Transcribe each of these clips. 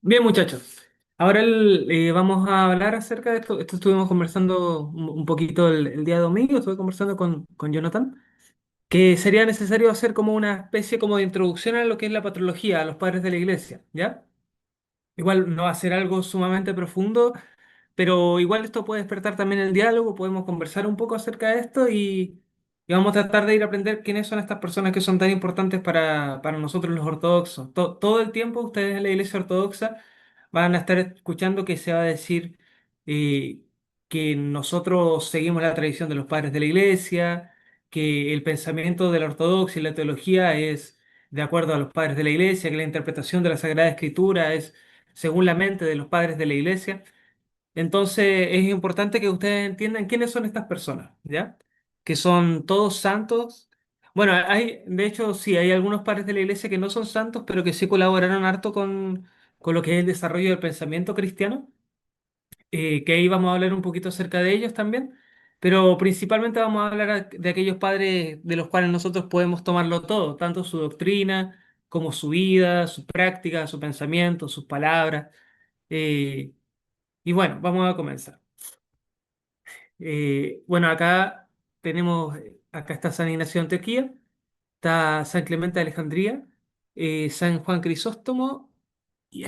Bien, muchachos. Ahora vamos a hablar acerca de esto. Esto estuvimos conversando un poquito el día domingo, estuve conversando con Jonathan, que sería necesario hacer como una especie como de introducción a lo que es la patrología, a los padres de la iglesia, ¿ya? Igual no va a ser algo sumamente profundo, pero igual esto puede despertar también el diálogo, podemos conversar un poco acerca de esto y vamos a tratar de ir a aprender quiénes son estas personas que son tan importantes para nosotros los ortodoxos. Todo el tiempo ustedes en la iglesia ortodoxa van a estar escuchando que se va a decir eh, que nosotros seguimos la tradición de los padres de la iglesia, que el pensamiento de la ortodoxia y la teología es de acuerdo a los padres de la iglesia, que la interpretación de la Sagrada Escritura es según la mente de los padres de la iglesia. Entonces es importante que ustedes entiendan quiénes son estas personas, ¿ya? Que son todos santos. Bueno, de hecho, sí, hay algunos padres de la iglesia que no son santos, pero que sí colaboraron harto con lo que es el desarrollo del pensamiento cristiano, que ahí vamos a hablar un poquito acerca de ellos también, pero principalmente vamos a hablar de aquellos padres de los cuales nosotros podemos tomarlo todo, tanto su doctrina como su vida, su práctica, su pensamiento, sus palabras. eh, y bueno, vamos a comenzar. Bueno, acá está San Ignacio de Antioquía, está San Clemente de Alejandría, San Juan Crisóstomo y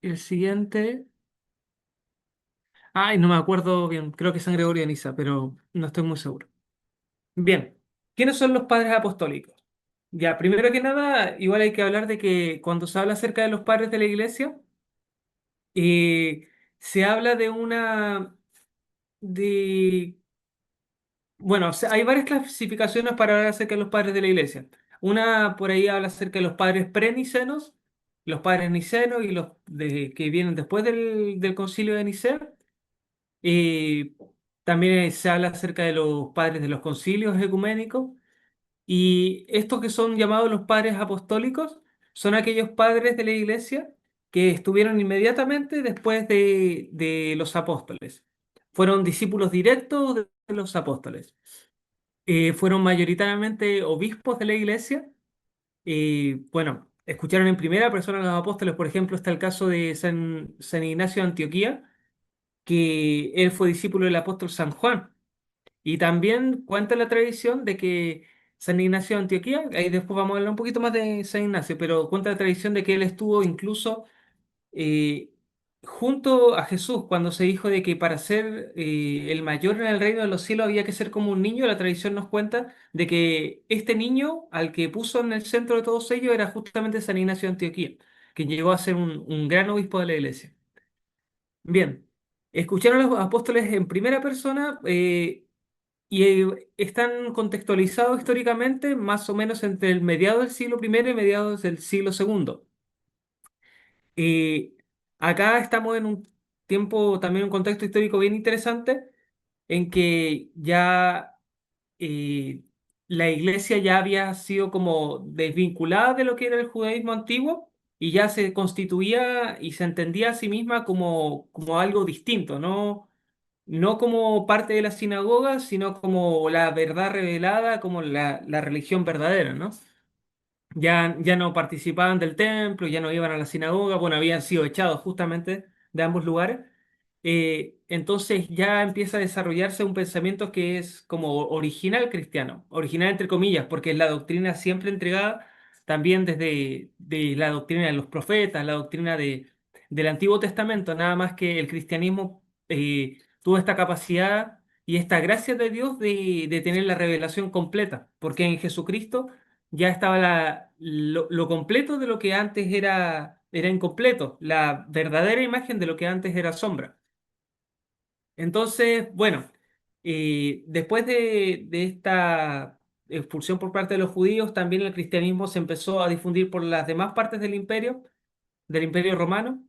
el siguiente, ay, no me acuerdo bien, creo que es San Gregorio de Niza, pero no estoy muy seguro. Bien, ¿quiénes son los padres apostólicos? Ya, primero que nada, igual hay que hablar de que cuando se habla acerca de los padres de la iglesia, eh, se habla de Bueno, o sea, hay varias clasificaciones para hablar acerca de los padres de la iglesia. Una por ahí habla acerca de los padres prenicenos, los padres nicenos y que vienen después del concilio de Nicea. Y también se habla acerca de los padres de los concilios ecuménicos. Y estos que son llamados los padres apostólicos son aquellos padres de la iglesia que estuvieron inmediatamente después de los apóstoles. Fueron discípulos directos de los apóstoles. Fueron mayoritariamente obispos de la iglesia. Bueno, escucharon en primera persona a los apóstoles. Por ejemplo, está el caso de San Ignacio de Antioquía, que él fue discípulo del apóstol San Juan. Y también cuenta la tradición de que San Ignacio de Antioquía, ahí después vamos a hablar un poquito más de San Ignacio, pero cuenta la tradición de que él estuvo incluso eh, junto a Jesús, cuando se dijo de que para ser el mayor en el reino de los cielos había que ser como un niño. La tradición nos cuenta de que este niño al que puso en el centro de todos ellos era justamente San Ignacio de Antioquía, que llegó a ser un gran obispo de la iglesia. Bien, escucharon a los apóstoles en primera persona, están contextualizados históricamente más o menos entre el mediado del siglo primero y mediados del siglo segundo. Y acá estamos en un tiempo, también un contexto histórico bien interesante, en que ya eh, la iglesia ya había sido como desvinculada de lo que era el judaísmo antiguo y ya se constituía y se entendía a sí misma como algo distinto, no como parte de la sinagoga, sino como la verdad revelada, como la religión verdadera, ¿no? Ya no participaban del templo, ya no iban a la sinagoga, bueno, habían sido echados justamente de ambos lugares. Entonces ya empieza a desarrollarse un pensamiento que es como original cristiano, original entre comillas, porque es la doctrina siempre entregada también desde de la doctrina de los profetas, la doctrina del Antiguo Testamento, nada más que el cristianismo tuvo esta capacidad y esta gracia de Dios de tener la revelación completa, porque en Jesucristo ya estaba lo completo de lo que antes era incompleto, la verdadera imagen de lo que antes era sombra. Entonces, bueno, después de esta expulsión por parte de los judíos, también el cristianismo se empezó a difundir por las demás partes del imperio romano,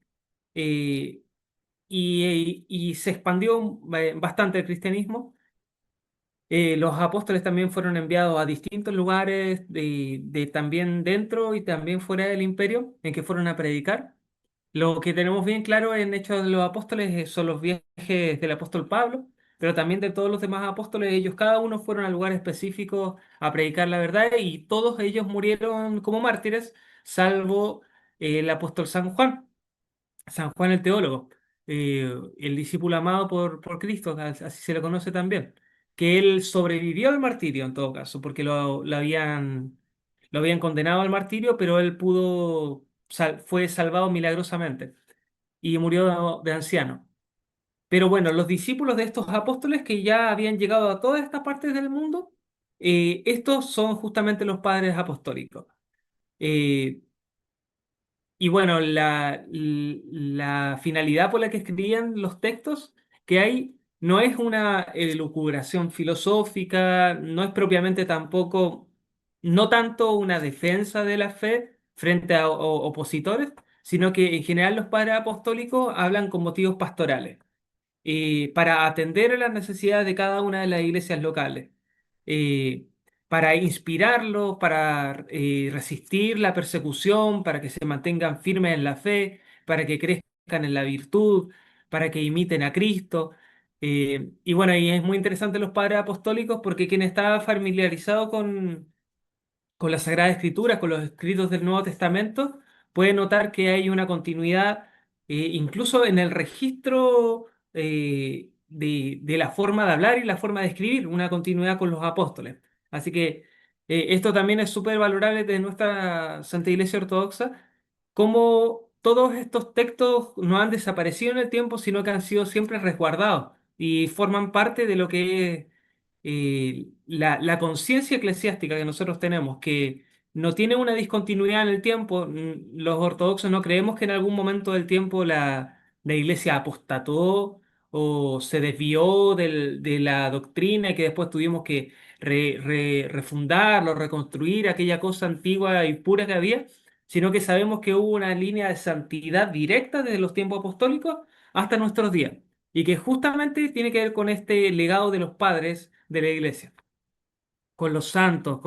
eh, y se expandió bastante el cristianismo. Los apóstoles también fueron enviados a distintos lugares, también dentro y también fuera del imperio, en que fueron a predicar. Lo que tenemos bien claro en Hechos de los Apóstoles son los viajes del apóstol Pablo, pero también de todos los demás apóstoles. Ellos cada uno fueron a lugares específicos a predicar la verdad y todos ellos murieron como mártires, salvo el apóstol San Juan. San Juan el Teólogo, el discípulo amado por Cristo, así se le conoce también, que él sobrevivió al martirio en todo caso, porque lo habían condenado al martirio, pero él fue salvado milagrosamente y murió de anciano. Pero bueno, los discípulos de estos apóstoles que ya habían llegado a todas estas partes del mundo, estos son justamente los padres apostólicos. Eh, y bueno, la finalidad por la que escribían los textos que hay no es una elucubración filosófica, no es propiamente tampoco, no tanto una defensa de la fe frente a opositores, sino que en general los padres apostólicos hablan con motivos pastorales para atender a las necesidades de cada una de las iglesias locales, eh, para inspirarlos, para resistir la persecución, para que se mantengan firmes en la fe, para que crezcan en la virtud, para que imiten a Cristo. Y bueno, y es muy interesante los padres apostólicos porque quien está familiarizado con la Sagrada Escritura, con los escritos del Nuevo Testamento, puede notar que hay una continuidad, incluso en el registro de la forma de hablar y la forma de escribir, una continuidad con los apóstoles. Así que esto también es súper valorable de nuestra Santa Iglesia Ortodoxa, como todos estos textos no han desaparecido en el tiempo, sino que han sido siempre resguardados y forman parte de lo que es la conciencia eclesiástica que nosotros tenemos, que no tiene una discontinuidad en el tiempo. Los ortodoxos no creemos que en algún momento del tiempo la iglesia apostató o se desvió de la doctrina y que después tuvimos que refundarlo, reconstruir aquella cosa antigua y pura que había, sino que sabemos que hubo una línea de santidad directa desde los tiempos apostólicos hasta nuestros días y que justamente tiene que ver con este legado de los padres de la iglesia, con los santos,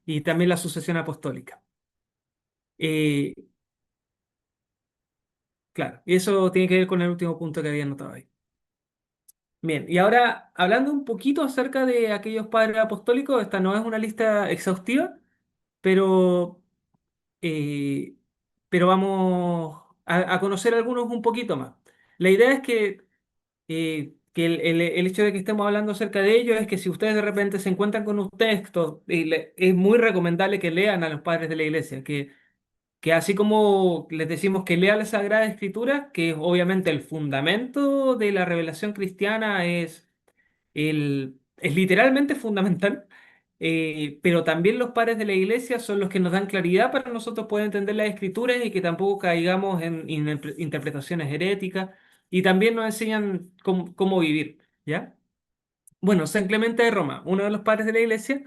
y también la sucesión apostólica. Eh, claro, y eso tiene que ver con el último punto que había anotado ahí. Bien, y ahora hablando un poquito acerca de aquellos padres apostólicos, esta no es una lista exhaustiva, pero, eh, pero vamos a conocer algunos un poquito más. La idea es que el hecho de que estemos hablando acerca de ello es que si ustedes de repente se encuentran con un texto, es muy recomendable que lean a los padres de la iglesia, que así como les decimos que lean la Sagrada Escritura, que es obviamente el fundamento de la revelación cristiana, es literalmente fundamental, pero también los padres de la iglesia son los que nos dan claridad para nosotros poder entender las escrituras y que tampoco caigamos en interpretaciones heréticas y también nos enseñan cómo vivir, ¿ya? Bueno, San Clemente de Roma, uno de los padres de la iglesia,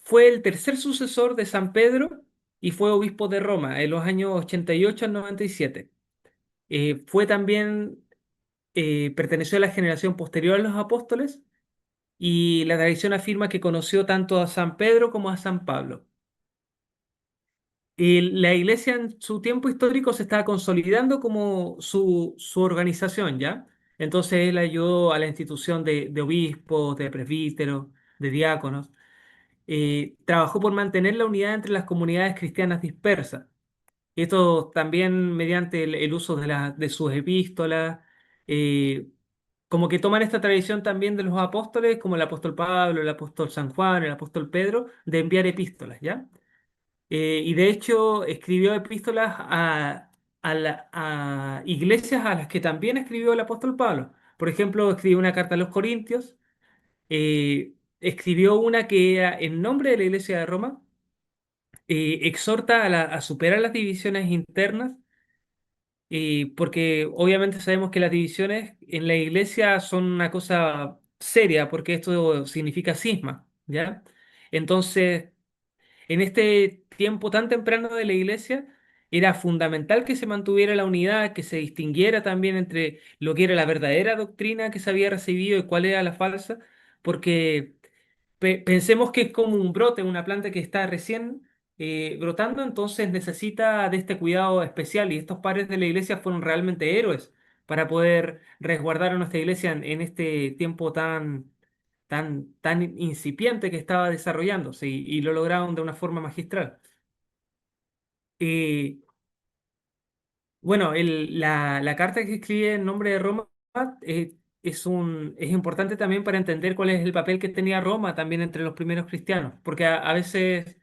fue el tercer sucesor de San Pedro y fue obispo de Roma en los años 88 al 97. Fue también, perteneció a la generación posterior a los apóstoles y la tradición afirma que conoció tanto a San Pedro como a San Pablo. Y la iglesia en su tiempo histórico se estaba consolidando como su organización, ¿ya? Entonces él ayudó a la institución de obispos, de presbíteros, de diáconos. Trabajó por mantener la unidad entre las comunidades cristianas dispersas. Y esto también mediante el uso de sus epístolas, eh, como que toman esta tradición también de los apóstoles, como el apóstol Pablo, el apóstol San Juan, el apóstol Pedro, de enviar epístolas, ¿ya? Y de hecho escribió epístolas a iglesias a las que también escribió el apóstol Pablo. Por ejemplo, escribió una carta a los Corintios, escribió una que era en nombre de la iglesia de Roma, exhorta a superar las divisiones internas porque obviamente sabemos que las divisiones en la iglesia son una cosa seria, porque esto significa cisma, ¿ya? Entonces, en este tiempo tan temprano de la iglesia, era fundamental que se mantuviera la unidad, que se distinguiera también entre lo que era la verdadera doctrina que se había recibido y cuál era la falsa, porque pensemos que es como un brote, una planta que está recién brotando, entonces necesita de este cuidado especial y estos padres de la iglesia fueron realmente héroes para poder resguardar a nuestra iglesia en este tiempo tan incipiente que estaba desarrollándose y lo lograron de una forma magistral. Eh, Bueno, la carta que escribe en nombre de Roma es importante también para entender cuál es el papel que tenía Roma también entre los primeros cristianos, porque a veces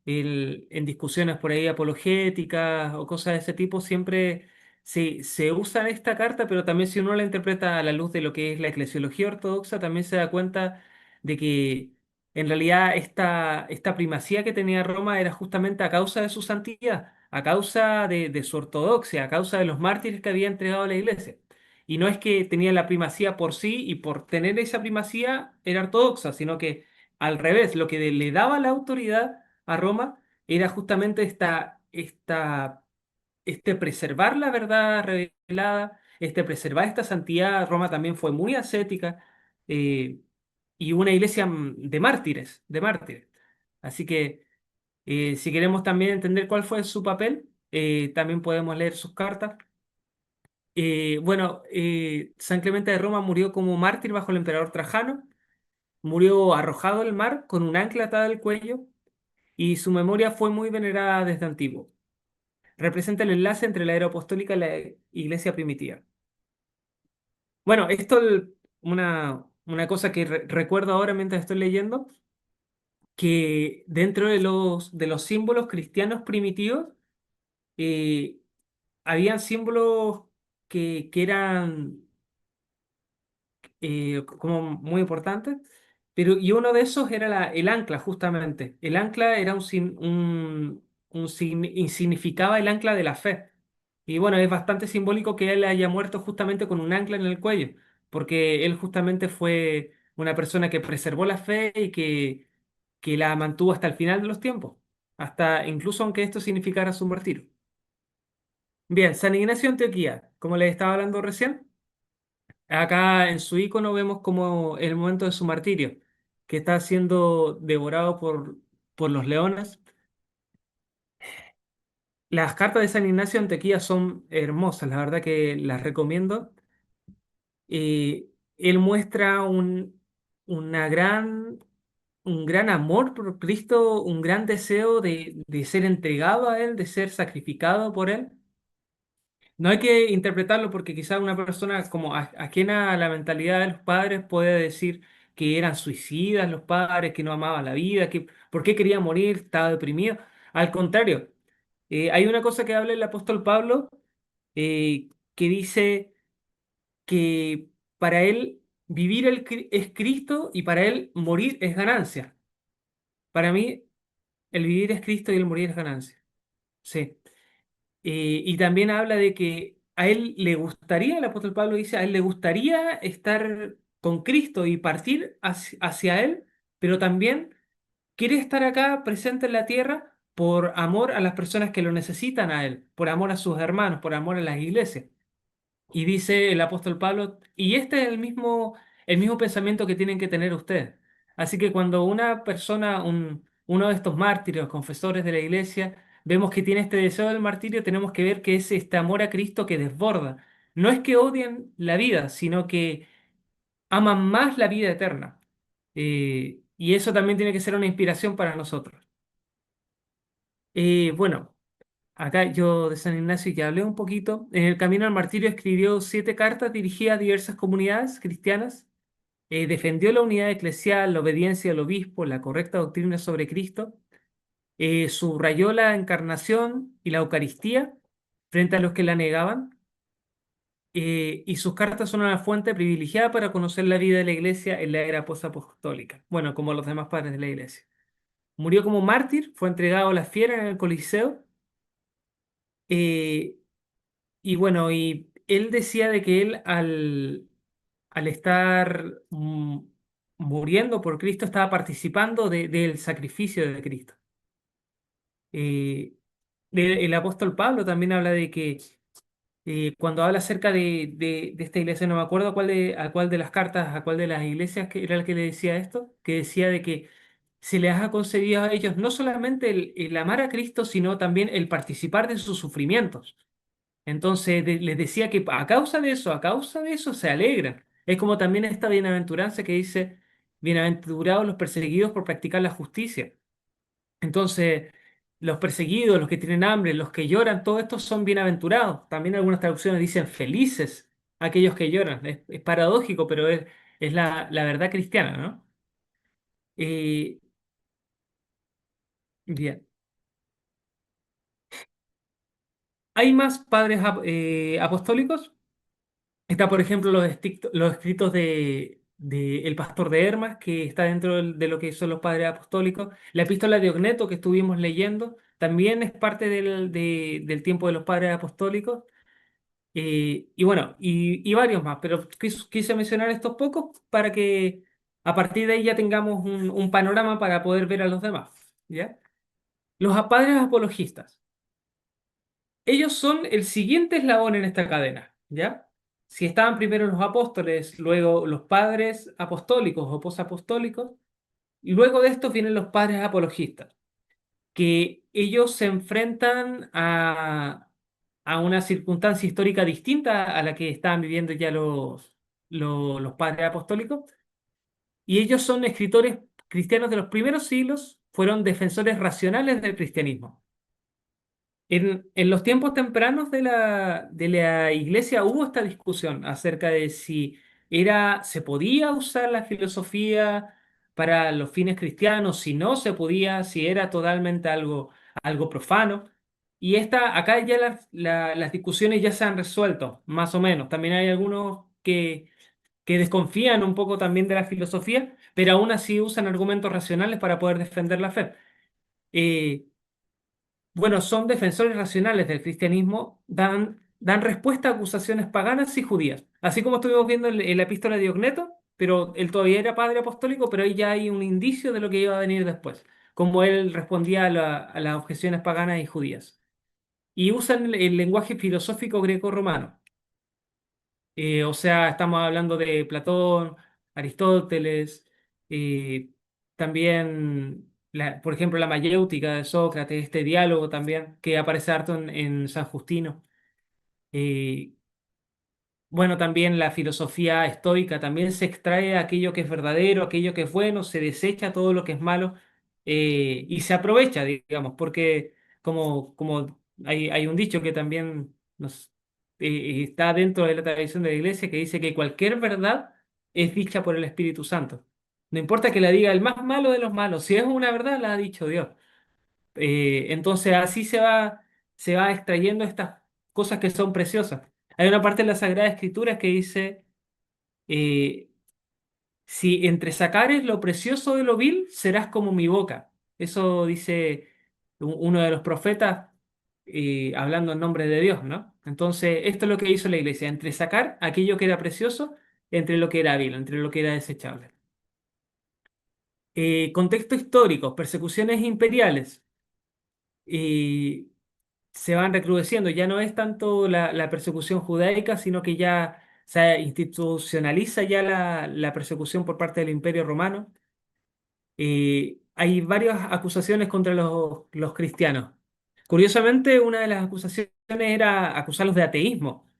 en discusiones por ahí apologéticas o cosas de ese tipo, siempre se usa esta carta, pero también si uno la interpreta a la luz de lo que es la eclesiología ortodoxa, también se da cuenta de que en realidad esta primacía que tenía Roma era justamente a causa de su santidad, a causa de su ortodoxia, a causa de los mártires que había entregado a la iglesia. Y no es que tenía la primacía por sí y por tener esa primacía era ortodoxa, sino que al revés, lo que le daba la autoridad a Roma era justamente este preservar la verdad revelada, este preservar esta santidad. Roma también fue muy ascética eh, y una iglesia de mártires, de mártires. Así que si queremos también entender cuál fue su papel, también podemos leer sus cartas. Bueno, San Clemente de Roma murió como mártir bajo el emperador Trajano, murió arrojado al mar con un ancla atada al cuello y su memoria fue muy venerada desde antiguo. Representa el enlace entre la era apostólica y la iglesia primitiva. Bueno, una cosa que recuerdo ahora mientras estoy leyendo, que dentro de los símbolos cristianos primitivos, eh, habían símbolos que eran como muy importante, pero y uno de esos era el ancla, justamente. El ancla era y significaba el ancla de la fe. Y bueno, es bastante simbólico que él haya muerto justamente con un ancla en el cuello, porque él justamente fue una persona que preservó la fe y que la mantuvo hasta el final de los tiempos, hasta incluso aunque esto significara su martirio. Bien, San Ignacio de Antioquía, como les estaba hablando recién. Acá en su icono vemos como el momento de su martirio, que está siendo devorado por los leones. Las cartas de San Ignacio de Antioquía son hermosas, la verdad que las recomiendo. Él muestra una un gran amor por Cristo, un gran deseo de ser entregado a Él, de ser sacrificado por Él. No hay que interpretarlo porque quizás una persona como ajena a la mentalidad de los padres puede decir que eran suicidas los padres, que no amaban la vida, que por qué quería morir, estaba deprimido. Al contrario, hay una cosa que habla el apóstol Pablo que dice que para él vivir es Cristo y para él morir es ganancia. Para mí, el vivir es Cristo y el morir es ganancia. Sí. Y también habla de que a él le gustaría, el apóstol Pablo dice, a él le gustaría estar con Cristo y partir hacia él, pero también quiere estar acá presente en la tierra por amor a las personas que lo necesitan a él, por amor a sus hermanos, por amor a las iglesias. Y dice el apóstol Pablo, y este es el mismo pensamiento que tienen que tener ustedes. Así que cuando una persona, uno de estos mártires, confesores de la iglesia, vemos que tiene este deseo del martirio, tenemos que ver que es este amor a Cristo que desborda. No es que odien la vida, sino que aman más la vida eterna. Y eso también tiene que ser una inspiración para nosotros. Bueno. Acá yo de San Ignacio que hablé un poquito. En el camino al martirio escribió 7 cartas dirigidas a diversas comunidades cristianas. Defendió la unidad eclesial, la obediencia al obispo, la correcta doctrina sobre Cristo. Subrayó la encarnación y la Eucaristía frente a los que la negaban. Y sus cartas son una fuente privilegiada para conocer la vida de la iglesia en la era posapostólica. Bueno, como los demás padres de la iglesia. Murió como mártir, fue entregado a las fieras en el Coliseo. eh, Y bueno, y él decía de que él al estar muriendo por Cristo estaba participando del sacrificio de Cristo. Eh, el apóstol Pablo también habla de que cuando habla acerca de esta iglesia, no me acuerdo a cuál de las cartas, a cuál de las iglesias que era el que le decía esto, que decía de que se les ha concedido a ellos no solamente el amar a Cristo, sino también el participar de sus sufrimientos. Entonces les decía que a causa de eso se alegran. Es como también esta bienaventuranza que dice, bienaventurados los perseguidos por practicar la justicia. Entonces, los perseguidos, los que tienen hambre, los que lloran, todos estos son bienaventurados. También algunas traducciones dicen felices aquellos que lloran. Es paradójico, pero es la verdad cristiana, ¿no? Eh, bien. ¿Hay más padres apostólicos? Está, por ejemplo, los escritos de el pastor de Hermas, que está dentro de lo que son los padres apostólicos. La epístola de Ogneto, que estuvimos leyendo, también es parte del tiempo de los padres apostólicos. Y bueno, y varios más, pero quise mencionar estos pocos para que a partir de ahí ya tengamos un panorama para poder ver a los demás. ¿Ya? Los padres apologistas. Ellos son el siguiente eslabón en esta cadena, ¿ya? Si estaban primero los apóstoles, luego los padres apostólicos o posapostólicos, y luego de estos vienen los padres apologistas, que ellos se enfrentan a una circunstancia histórica distinta a la que estaban viviendo ya los padres apostólicos, y ellos son escritores cristianos de los primeros siglos, fueron defensores racionales del cristianismo. En los tiempos tempranos de la iglesia hubo esta discusión acerca de si se podía usar la filosofía para los fines cristianos, si no se podía, si era totalmente algo profano. Y acá ya las discusiones ya se han resuelto, más o menos. También hay algunos que desconfían un poco también de la filosofía, pero aún así usan argumentos racionales para poder defender la fe. Eh, bueno, son defensores racionales del cristianismo, dan respuesta a acusaciones paganas y judías. Así como estuvimos viendo en la epístola de Diogneto, pero él todavía era padre apostólico, pero ahí ya hay un indicio de lo que iba a venir después, como él respondía a las objeciones paganas y judías. Y usan el lenguaje filosófico greco-romano. O sea, estamos hablando de Platón, Aristóteles, eh, también, por ejemplo, la mayéutica de Sócrates, este diálogo también, que aparece harto en San Justino. Eh, bueno, también la filosofía estoica, también se extrae aquello que es verdadero, aquello que es bueno, se desecha todo lo que es malo y se aprovecha, digamos, porque como hay un dicho que también está dentro de la tradición de la iglesia que dice que cualquier verdad es dicha por el Espíritu Santo. No importa que la diga el más malo de los malos, si es una verdad, la ha dicho Dios. Entonces así se va extrayendo estas cosas que son preciosas. Hay una parte de la Sagrada Escritura que dice, eh, si entre sacares lo precioso de lo vil, serás como mi boca. Eso dice uno de los profetas hablando en nombre de Dios, ¿no? Entonces, esto es lo que hizo la iglesia, entre sacar aquello que era precioso, entre lo que era vil, entre lo que era desechable. Contexto histórico, persecuciones imperiales. eh, Se van recrudeciendo. Ya no es tanto la persecución judaica, sino que ya se institucionaliza ya la persecución por parte del Imperio Romano. Hay varias acusaciones contra los cristianos. Curiosamente, una de las acusaciones era acusarlos de ateísmo.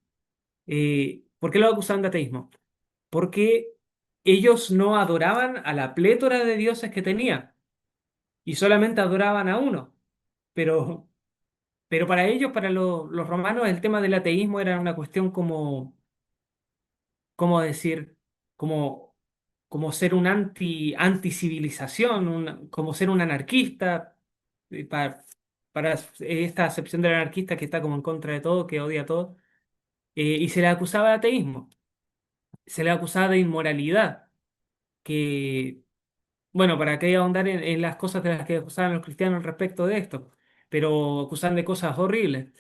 ¿Por qué los acusaban de ateísmo? Porque ellos no adoraban a la plétora de dioses que tenían y solamente adoraban a uno. Pero Pero para ellos, para los romanos, el tema del ateísmo era una cuestión como decir, como, como ser un anti-civilización, como ser un anarquista, para esta acepción del anarquista que está como en contra de todo, que odia todo, y se le acusaba de ateísmo, se le acusaba de inmoralidad, que, bueno, para qué ahondar en las cosas de las que acusaban los cristianos respecto de esto, pero acusaban de cosas horribles.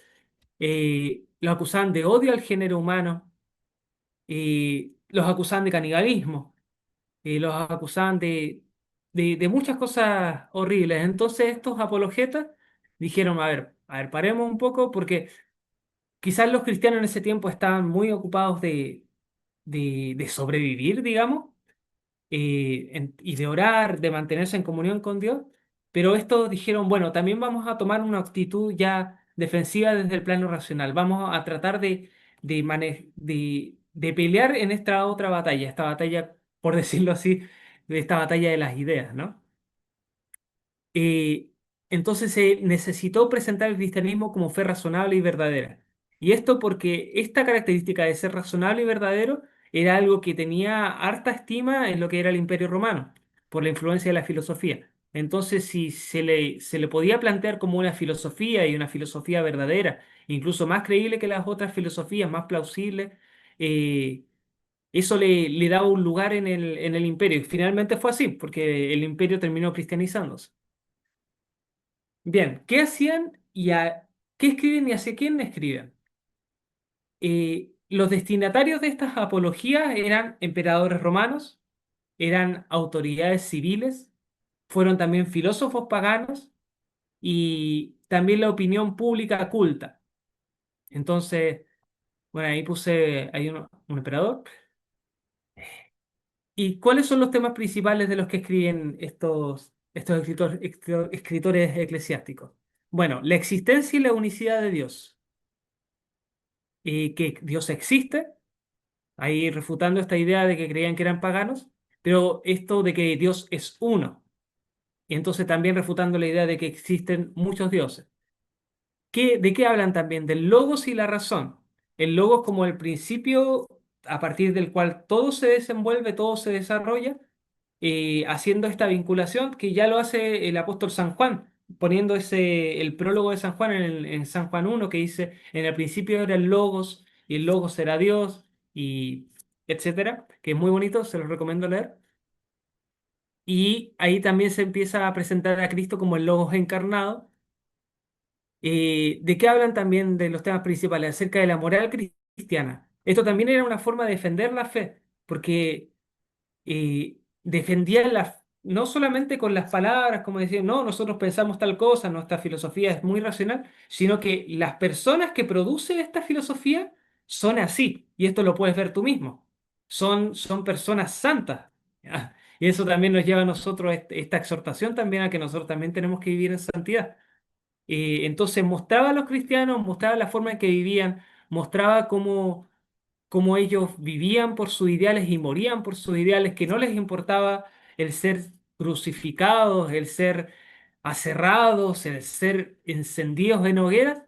Los acusaban de odio al género humano, los acusaban de canibalismo, los acusaban de muchas cosas horribles. Entonces estos apologetas dijeron, a ver, paremos un poco porque quizás los cristianos en ese tiempo estaban muy ocupados de sobrevivir, digamos, y de orar, de mantenerse en comunión con Dios, pero estos dijeron, bueno, también vamos a tomar una actitud ya defensiva desde el plano racional, vamos a tratar de pelear en esta otra batalla, esta batalla, por decirlo así, de esta batalla de las ideas, ¿no? Entonces se necesitó presentar el cristianismo como fe razonable y verdadera. Y esto porque esta característica de ser razonable y verdadero era algo que tenía harta estima en lo que era el Imperio Romano, por la influencia de la filosofía. Entonces, si se le podía plantear como una filosofía y una filosofía verdadera, incluso más creíble que las otras filosofías, más plausible, eh, eso le daba un lugar en el imperio. Y finalmente fue así, porque el imperio terminó cristianizándose. Bien, ¿qué hacían qué escriben y hacia quién escriben? Los destinatarios de estas apologías eran emperadores romanos, eran autoridades civiles, fueron también filósofos paganos y también la opinión pública culta. Entonces, bueno, ahí puse, hay un emperador. ¿Y cuáles son los temas principales de los que escriben estos escritores eclesiásticos? Bueno, la existencia y la unicidad de Dios, que Dios existe, ahí refutando esta idea de que creían que eran paganos, pero esto de que Dios es uno, y entonces también refutando la idea de que existen muchos dioses. ¿De qué hablan también? Del logos y la razón. El logos como el principio a partir del cual todo se desenvuelve, todo se desarrolla, haciendo esta vinculación que ya lo hace el apóstol San Juan, poniendo el prólogo de San Juan en San Juan 1 que dice, en el principio era el logos y el logos era Dios, y etcétera, que es muy bonito, se los recomiendo leer. Y ahí también se empieza a presentar a Cristo como el logos encarnado. ¿De qué hablan también de los temas principales? Acerca de la moral cristiana. Esto también era una forma de defender la fe, porque defendían no solamente con las palabras, como decían, no, nosotros pensamos tal cosa, nuestra filosofía es muy racional, sino que las personas que producen esta filosofía son así, y esto lo puedes ver tú mismo. Son personas santas. ¿Ya? Y eso también nos lleva a nosotros, esta exhortación también a que nosotros también tenemos que vivir en santidad. Entonces mostraba a los cristianos, mostraba la forma en que vivían, mostraba cómo ellos vivían por sus ideales y morían por sus ideales, que no les importaba el ser crucificados, el ser aserrados, el ser encendidos en hogueras,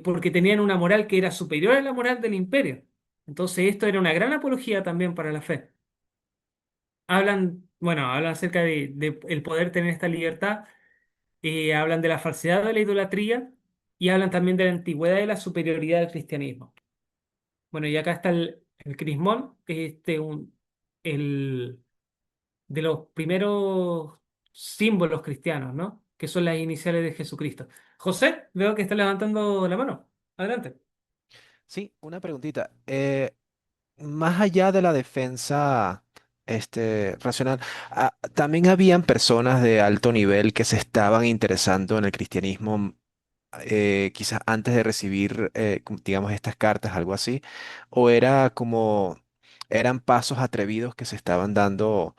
porque tenían una moral que era superior a la moral del imperio. Entonces esto era una gran apología también para la fe. Hablan acerca de el poder tener esta libertad, hablan de la falsedad de la idolatría y hablan también de la antigüedad y la superioridad del cristianismo. Bueno, y acá está el crismón, el, de los primeros símbolos cristianos, ¿no? Que son las iniciales de Jesucristo. José, veo que está levantando la mano. Adelante. Sí, una preguntita. Más allá de la defensa racional, también habían personas de alto nivel que se estaban interesando en el cristianismo, quizás antes de recibir, digamos, estas cartas, algo así, o era como, eran pasos atrevidos que se estaban dando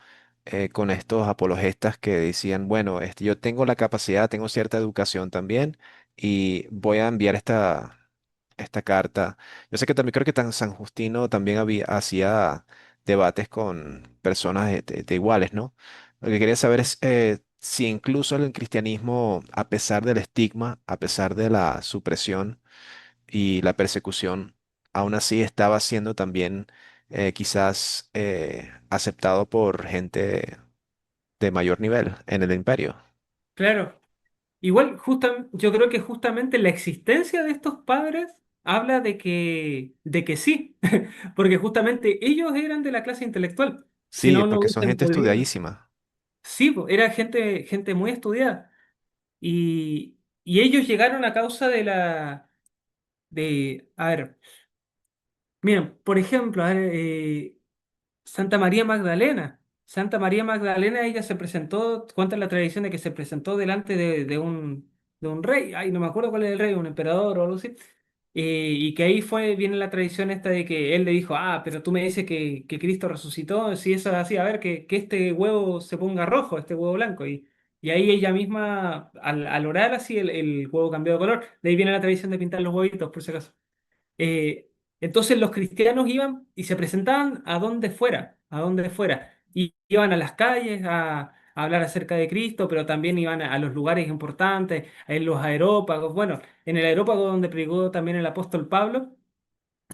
con estos apologistas que decían, bueno, yo tengo la capacidad, tengo cierta educación también y voy a enviar esta carta. Yo sé que también creo que San Justino también hacía debates con personas de iguales, ¿no? Lo que quería saber es si incluso el cristianismo, a pesar del estigma, a pesar de la supresión y la persecución, aún así estaba siendo también quizás aceptado por gente de mayor nivel en el imperio. Claro. Igual, yo creo que justamente la existencia de estos padres habla de que sí, porque justamente ellos eran de la clase intelectual, si Sí, no, no porque son hubiesen gente podido. estudiadísima. Sí, po, era gente muy estudiada. Y ellos llegaron a causa a ver, miren, por ejemplo, a ver, Santa María Magdalena. Santa María Magdalena, ella se presentó, cuenta la tradición de que se presentó delante de un rey, ay, no me acuerdo cuál es el rey, un emperador o algo así, y que ahí viene la tradición esta de que él le dijo, pero tú me dices que Cristo resucitó, si eso es así, a ver, que este huevo se ponga rojo, este huevo blanco, y ahí ella misma, al orar así, el huevo cambió de color, de ahí viene la tradición de pintar los huevitos, por si acaso. Eh, entonces los cristianos iban y se presentaban a donde fuera, y iban a las calles, a a hablar acerca de Cristo, pero también iban a los lugares importantes, en los aerópagos. Bueno, en el aerópago donde predicó también el apóstol Pablo,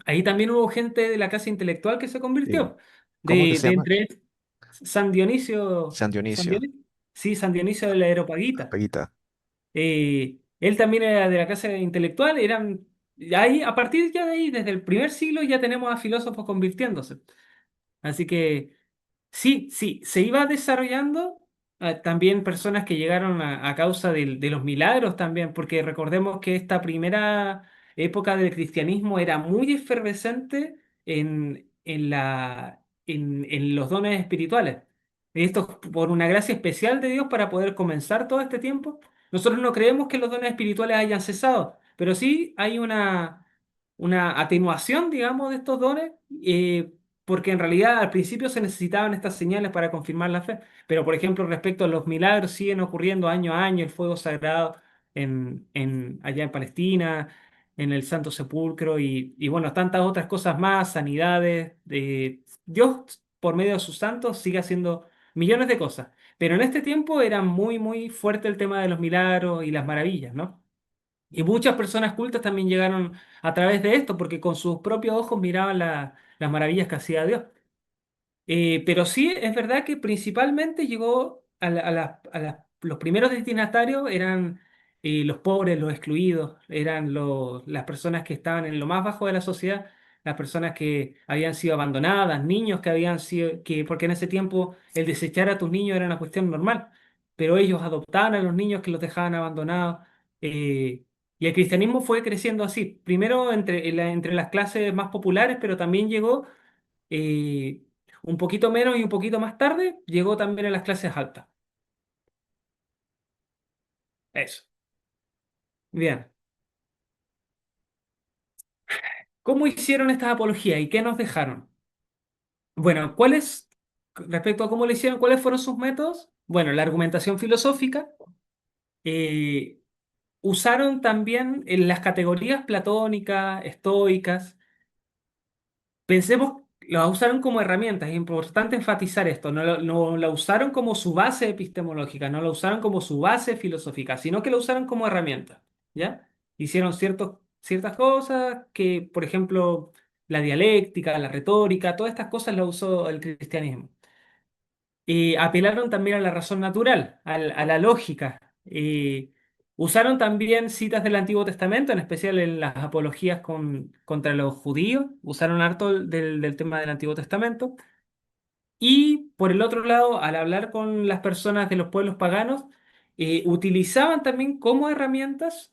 ahí también hubo gente de la clase intelectual que se Sí. convirtió. ¿Cómo que se De llama? entre San Dionisio, San ¿San Dionisio. Dionisio? Sí, San Dionisio de la Areopagita. Paquita. Él también era de la clase intelectual, eran, ahí, a partir ya de ahí, desde el primer siglo ya tenemos a filósofos convirtiéndose. Así que sí, sí, se iba desarrollando también personas que llegaron a causa de los milagros también, porque recordemos que esta primera época del cristianismo era muy efervescente en los dones espirituales. Esto por una gracia especial de Dios para poder comenzar todo este tiempo. Nosotros no creemos que los dones espirituales hayan cesado, pero sí hay una atenuación, digamos, de estos dones. Porque en realidad al principio se necesitaban estas señales para confirmar la fe. Pero, por ejemplo, respecto a los milagros, siguen ocurriendo año a año, el fuego sagrado allá en Palestina, en el Santo Sepulcro y bueno, tantas otras cosas más, sanidades. Dios, por medio de sus santos, sigue haciendo millones de cosas. Pero en este tiempo era muy, muy fuerte el tema de los milagros y las maravillas, ¿no? Y muchas personas cultas también llegaron a través de esto, porque con sus propios ojos miraban las maravillas que hacía Dios. Pero sí es verdad que principalmente llegó los primeros destinatarios eran los pobres, los excluidos, eran las personas que estaban en lo más bajo de la sociedad, las personas que habían sido abandonadas, niños que habían sido, porque en ese tiempo el desechar a tus niños era una cuestión normal, pero ellos adoptaban a los niños que los dejaban abandonados. eh, y el cristianismo fue creciendo así, primero entre las clases más populares, pero también llegó eh, un poquito menos y un poquito más tarde, llegó también a las clases altas. Eso. Bien. ¿Cómo hicieron estas apologías y qué nos dejaron? Bueno, respecto a cómo lo hicieron, cuáles fueron sus métodos? Bueno, la argumentación filosófica. eh, Usaron también en las categorías platónicas, estoicas. Pensemos, la usaron como herramientas, es importante enfatizar esto, no la usaron como su base epistemológica, no la usaron como su base filosófica, sino que la usaron como herramienta, ¿ya? Hicieron ciertas cosas que, por ejemplo, la dialéctica, la retórica, todas estas cosas las usó el cristianismo. Apelaron también a la razón natural, a la lógica. Usaron también citas del Antiguo Testamento, en especial en las apologías contra los judíos. Usaron harto del tema del Antiguo Testamento. Y por el otro lado, al hablar con las personas de los pueblos paganos, utilizaban también como herramientas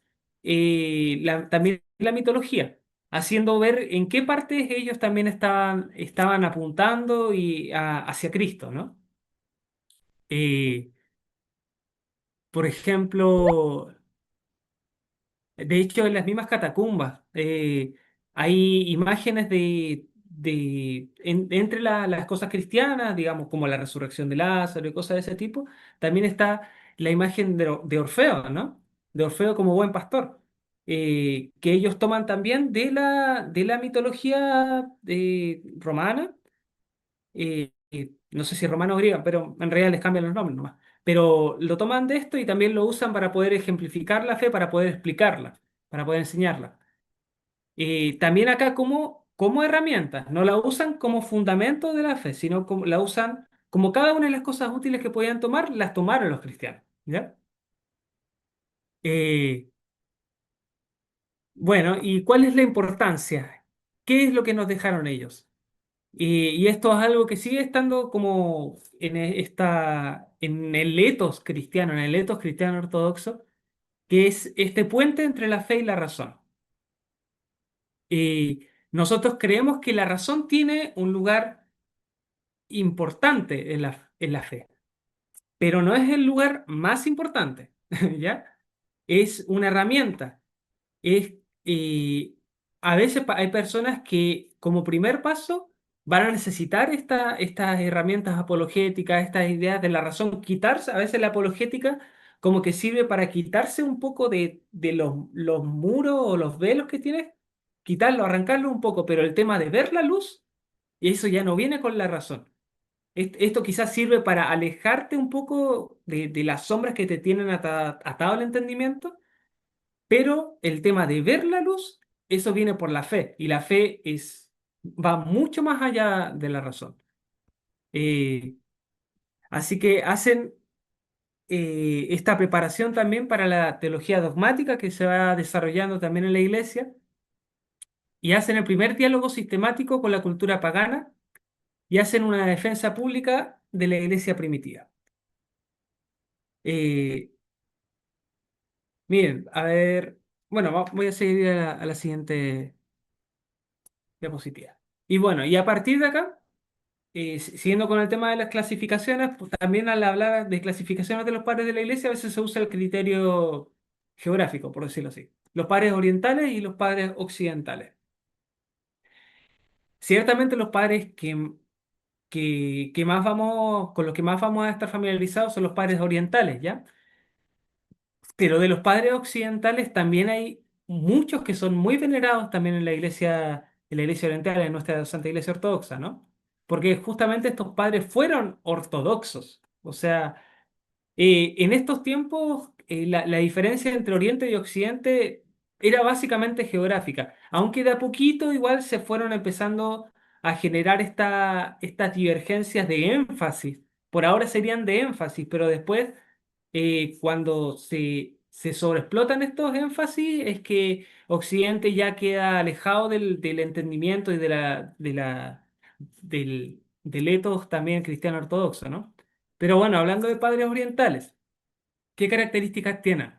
también la mitología, haciendo ver en qué partes ellos también estaban apuntando hacia Cristo, ¿no? Eh, por ejemplo, de hecho, en las mismas catacumbas hay imágenes entre las cosas cristianas, digamos, como la resurrección de Lázaro y cosas de ese tipo. También está la imagen de Orfeo, ¿no? De Orfeo como buen pastor, que ellos toman también de la mitología romana, no sé si romano o griega, pero en realidad les cambian los nombres nomás. Pero lo toman de esto y también lo usan para poder ejemplificar la fe, para poder explicarla, para poder enseñarla. También acá como herramienta, no la usan como fundamento de la fe, sino como la usan como cada una de las cosas útiles que podían tomar, las tomaron los cristianos. ¿Ya? Eh, bueno, ¿y cuál es la importancia? ¿Qué es lo que nos dejaron ellos? Y esto es algo que sigue estando como en el etos cristiano, en el etos cristiano ortodoxo, que es este puente entre la fe y la razón. Nosotros creemos que la razón tiene un lugar importante en la fe, pero no es el lugar más importante, ¿ya? Es una herramienta. es, eh, a veces hay personas que como primer paso van a necesitar estas herramientas apologéticas, estas ideas de la razón, quitarse, a veces la apologética como que sirve para quitarse un poco de los muros o los velos que tienes, quitarlo, arrancarlo un poco, pero el tema de ver la luz, eso ya no viene con la razón. Esto quizás sirve para alejarte un poco de las sombras que te tienen atado al entendimiento, pero el tema de ver la luz, eso viene por la fe, y la fe va mucho más allá de la razón. Eh, Así que hacen esta preparación también para la teología dogmática que se va desarrollando también en la iglesia, y hacen el primer diálogo sistemático con la cultura pagana y hacen una defensa pública de la iglesia primitiva. Eh, Miren, a ver, bueno, voy a seguir a la siguiente diapositiva. Y bueno, y a partir de acá, siguiendo con el tema de las clasificaciones, pues también al hablar de clasificaciones de los padres de la iglesia, a veces se usa el criterio geográfico, por decirlo así. Los padres orientales y los padres occidentales. Ciertamente los padres que más vamos, con los que más vamos a estar familiarizados son los padres orientales, ¿ya? Pero de los padres occidentales también hay muchos que son muy venerados también en la iglesia oriental, en nuestra Santa Iglesia Ortodoxa, ¿no? Porque justamente estos padres fueron ortodoxos. O sea, en estos tiempos la diferencia entre Oriente y Occidente era básicamente geográfica, aunque de a poquito igual se fueron empezando a generar estas divergencias de énfasis. Por ahora serían de énfasis, pero después cuando se sobreexplotan estos énfasis es que Occidente ya queda alejado del entendimiento y del ethos también cristiano ortodoxo, ¿no? Pero bueno, hablando de padres orientales, ¿qué características tienen?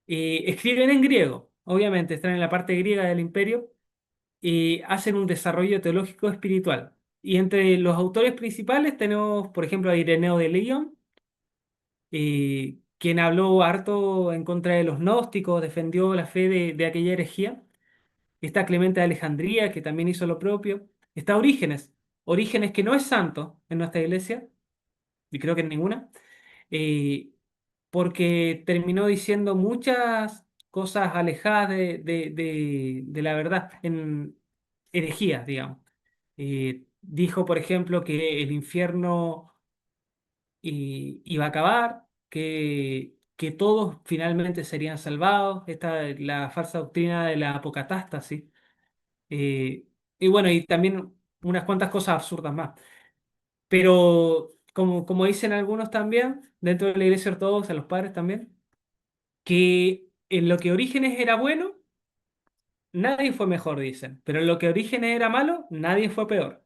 Escriben en griego, obviamente, están en la parte griega del imperio, y hacen un desarrollo teológico espiritual. Y entre los autores principales tenemos, por ejemplo, a Ireneo de León, quien habló harto en contra de los gnósticos, defendió la fe de aquella herejía. Está Clemente de Alejandría, que también hizo lo propio. Está Orígenes, Orígenes que no es santo en nuestra iglesia, y creo que en ninguna, eh, porque terminó diciendo muchas cosas alejadas de la verdad, en herejías, digamos. Dijo, por ejemplo, que el infierno iba a acabar, que todos finalmente serían salvados, la falsa doctrina de la apocatástasis, eh, y bueno, y también unas cuantas cosas absurdas más. Pero como dicen algunos también, dentro de la Iglesia Ortodoxa, los padres también, que en lo que Orígenes era bueno, nadie fue mejor, dicen, pero en lo que Orígenes era malo, nadie fue peor.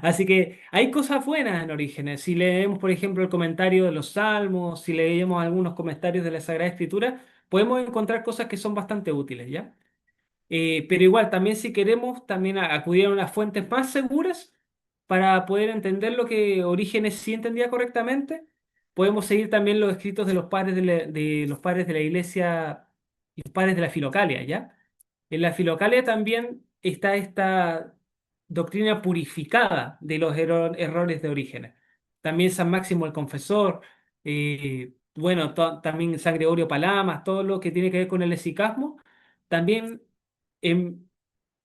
Así que hay cosas buenas en Orígenes. Si leemos, por ejemplo, el comentario de los Salmos, si leemos algunos comentarios de la Sagrada Escritura, podemos encontrar cosas que son bastante útiles, ¿ya? Pero igual, también si queremos también acudir a unas fuentes más seguras para poder entender lo que Orígenes sí entendía correctamente, podemos seguir también los escritos de los padres de los padres de la Iglesia y los padres de la Filocalia, ¿ya? En la Filocalia también está esta doctrina purificada de los errores de Orígenes. También San Máximo el Confesor, bueno, también San Gregorio Palamas, todo lo que tiene que ver con el esicasmo, también em,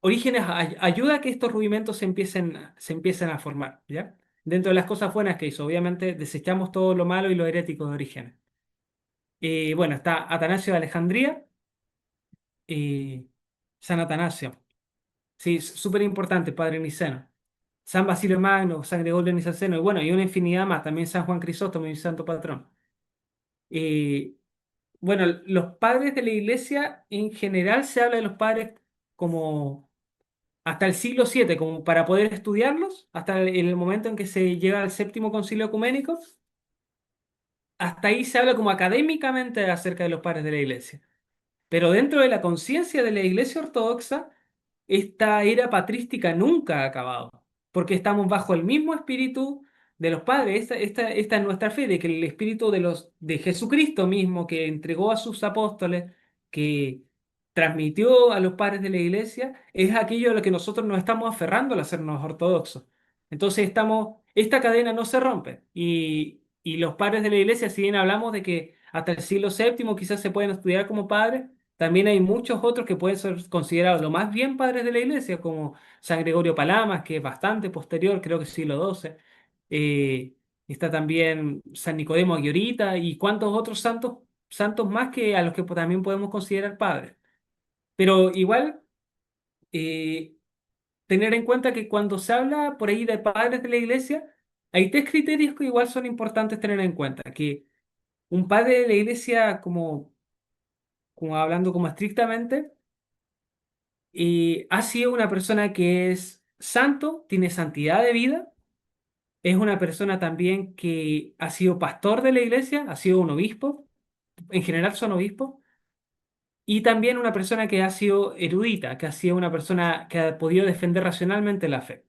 Orígenes ayuda a que estos rudimentos se empiecen a formar, ¿ya? Dentro de las cosas buenas que hizo, obviamente desechamos todo lo malo y lo herético de Orígenes. Bueno, está Atanasio de Alejandría, eh, San Atanasio. Sí, súper importante, Padre Niceno. San Basilio Magno, San Gregorio Niceno, y bueno, y una infinidad más, también San Juan Crisóstomo, mi santo patrón. Eh, bueno, los padres de la iglesia, en general se habla de los padres como hasta el siglo VII, como para poder estudiarlos, hasta el momento en que se llega al séptimo concilio ecuménico, hasta ahí se habla como académicamente acerca de los padres de la iglesia. Pero dentro de la conciencia de la Iglesia Ortodoxa, esta era patrística nunca ha acabado, porque estamos bajo el mismo espíritu de los padres. Esta es nuestra fe, de que el espíritu de Jesucristo mismo, que entregó a sus apóstoles, que transmitió a los padres de la Iglesia, es aquello a lo que nosotros nos estamos aferrando al hacernos ortodoxos. Entonces esta cadena no se rompe. Y los padres de la Iglesia, si bien hablamos de que hasta el siglo VII quizás se pueden estudiar como padres, también hay muchos otros que pueden ser considerados lo más bien padres de la iglesia, como San Gregorio Palamas, que es bastante posterior, creo que siglo XII. eh, está también San Nicodemo Aguiorita y cuantos otros santos más que a los que también podemos considerar padres. Pero igual, eh, tener en cuenta que cuando se habla por ahí de padres de la iglesia, hay tres criterios que igual son importantes tener en cuenta. Que un padre de la iglesia, como hablando como estrictamente, ha sido una persona que es santo, tiene santidad de vida, es una persona también que ha sido pastor de la iglesia, ha sido un obispo, en general son obispos, y también una persona que ha sido erudita, que ha sido una persona que ha podido defender racionalmente la fe.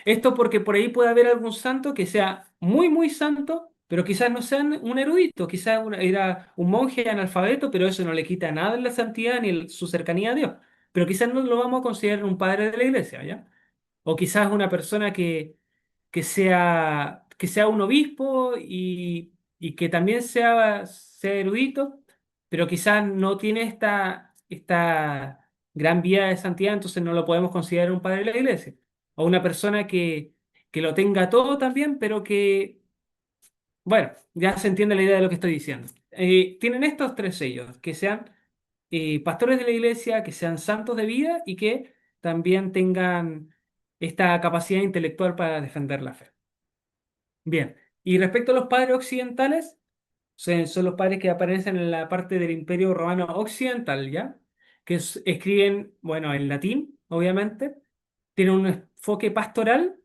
Esto porque por ahí puede haber algún santo que sea muy, muy santo, pero quizás no sea un erudito, quizás era un monje analfabeto, pero eso no le quita nada en la santidad ni su cercanía a Dios. Pero quizás no lo vamos a considerar un padre de la iglesia, ¿ya? O quizás una persona que sea un obispo y que también sea erudito, pero quizás no tiene esta gran vía de santidad, entonces no lo podemos considerar un padre de la iglesia. O una persona que lo tenga todo también, pero que, bueno, ya se entiende la idea de lo que estoy diciendo. Tienen estos tres sellos, que sean pastores de la iglesia, que sean santos de vida y que también tengan esta capacidad intelectual para defender la fe. Bien, y respecto a los padres occidentales, son los padres que aparecen en la parte del Imperio Romano Occidental, ¿ya? Que escriben, bueno, en latín, obviamente, tienen un enfoque pastoral,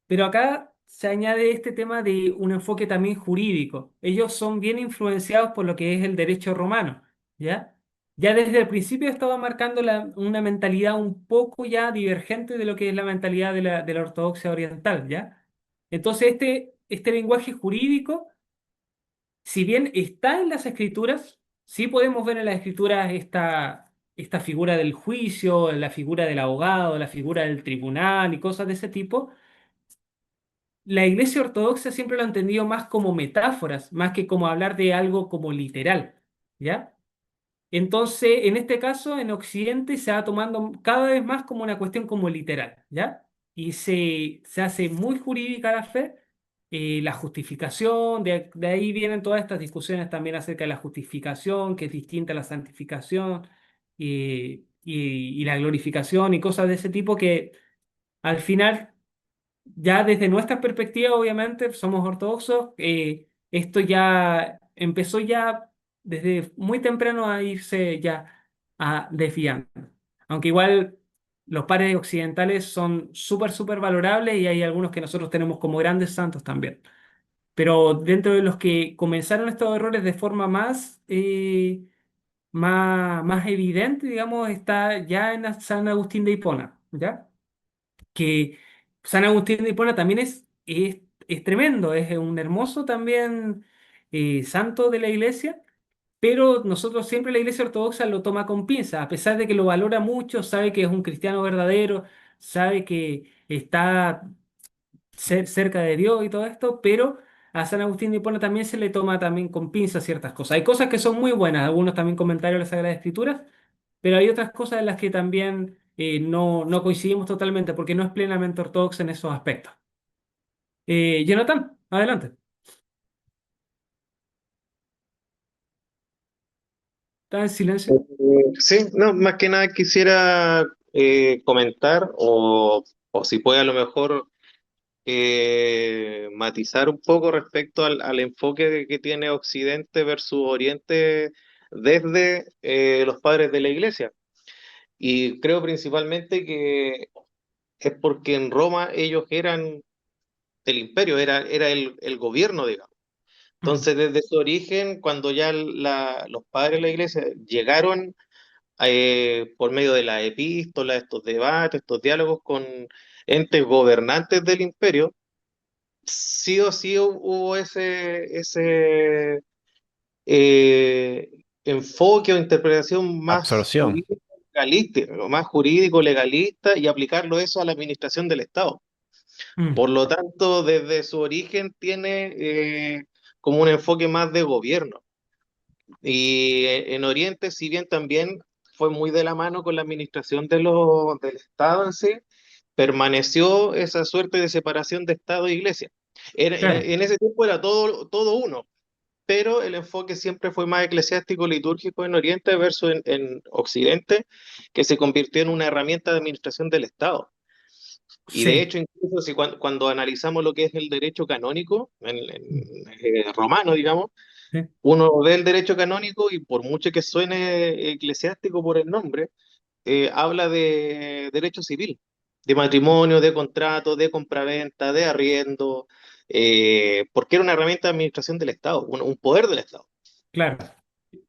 pero acá se añade este tema de un enfoque también jurídico. Ellos son bien influenciados por lo que es el derecho romano, ¿ya? Ya desde el principio estaba marcando una mentalidad un poco ya divergente de lo que es la mentalidad de la ortodoxia oriental, ¿ya? Entonces, este lenguaje jurídico, si bien está en las escrituras, sí podemos ver en las escrituras esta figura del juicio, la figura del abogado, la figura del tribunal y cosas de ese tipo. La Iglesia Ortodoxa siempre lo ha entendido más como metáforas, más que como hablar de algo como literal, ¿ya? Entonces, en este caso, en Occidente se va tomando cada vez más como una cuestión como literal, ¿ya? Y se hace muy jurídica la fe, la justificación, de ahí vienen todas estas discusiones también acerca de la justificación, que es distinta a la santificación, y la glorificación y cosas de ese tipo que al final ya desde nuestra perspectiva, obviamente, somos ortodoxos, esto ya empezó ya desde muy temprano a irse ya a desviando. Aunque igual los pares occidentales son súper, súper valorables y hay algunos que nosotros tenemos como grandes santos también. Pero dentro de los que comenzaron estos errores de forma más evidente, digamos, está ya en San Agustín de Hipona, ¿ya? Que San Agustín de Hipona también es tremendo, es un hermoso también santo de la iglesia, pero nosotros siempre la iglesia ortodoxa lo toma con pinzas, a pesar de que lo valora mucho, sabe que es un cristiano verdadero, sabe que está cerca de Dios y todo esto, pero a San Agustín de Hipona también se le toma también con pinzas ciertas cosas. Hay cosas que son muy buenas, algunos también comentarios de las Sagradas Escrituras, pero hay otras cosas en las que también no coincidimos totalmente porque no es plenamente ortodoxo en esos aspectos. Jonathan, adelante. Está en silencio. Sí, no, más que nada quisiera comentar o si puede a lo mejor matizar un poco respecto al enfoque que tiene Occidente versus Oriente desde los padres de la Iglesia. Y creo principalmente que es porque en Roma ellos eran el imperio, era el gobierno, digamos. Mm, Entonces, desde su origen, cuando ya los padres de la Iglesia llegaron por medio de las epístolas, estos debates, estos diálogos con entes gobernantes del imperio, sí o sí hubo ese eh, enfoque o interpretación más Absorción. jurídico legalista, más jurídico legalista y aplicarlo eso a la administración del Estado. mm, Por lo tanto, desde su origen tiene como un enfoque más de gobierno. Y en Oriente, si bien también fue muy de la mano con la administración del Estado en sí, permaneció esa suerte de separación de Estado e Iglesia. Claro, En ese tiempo era todo uno, pero el enfoque siempre fue más eclesiástico, litúrgico en Oriente versus en Occidente, que se convirtió en una herramienta de administración del Estado. Y de sí, hecho, incluso si cuando analizamos lo que es el derecho canónico, romano, digamos, sí, uno ve el derecho canónico y por mucho que suene eclesiástico por el nombre, habla de derecho civil, de matrimonio, de contrato, de compraventa, de arriendo, porque era una herramienta de administración del Estado, un poder del Estado. claro.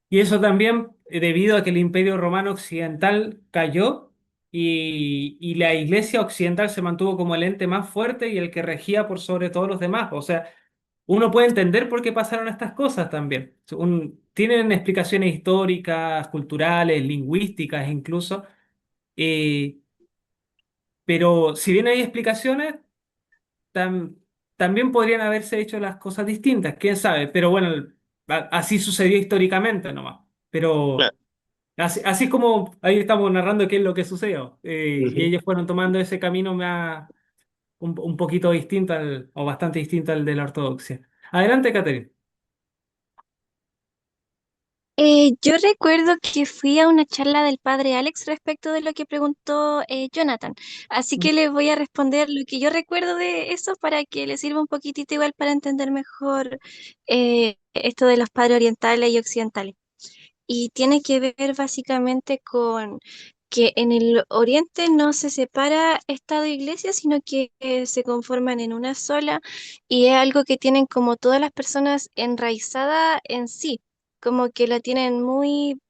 Y eso también debido a que el Imperio Romano Occidental cayó y la Iglesia Occidental se mantuvo como el ente más fuerte y el que regía por sobre todos los demás. O sea, uno puede entender por qué pasaron estas cosas también. Tienen explicaciones históricas, culturales, lingüísticas incluso, eh, pero si bien hay explicaciones, tam- también podrían haberse hecho las cosas distintas, quién sabe. Pero bueno, así sucedió históricamente nomás. Pero... Claro. Así es como ahí estamos narrando qué es lo que sucedió. Y Ujú. ellos fueron tomando ese camino más, un poquito distinto o bastante distinto al de la ortodoxia. Adelante, Catherine. Yo recuerdo que fui a una charla del padre Alex respecto de lo que preguntó Jonathan, así que le voy a responder lo que yo recuerdo de eso para que le sirva un poquitito igual para entender mejor esto de los padres orientales y occidentales. Y tiene que ver básicamente con que en el oriente no se separa Estado e Iglesia, sino que se conforman en una sola y es algo que tienen como todas las personas enraizada en sí, como que la tienen muy...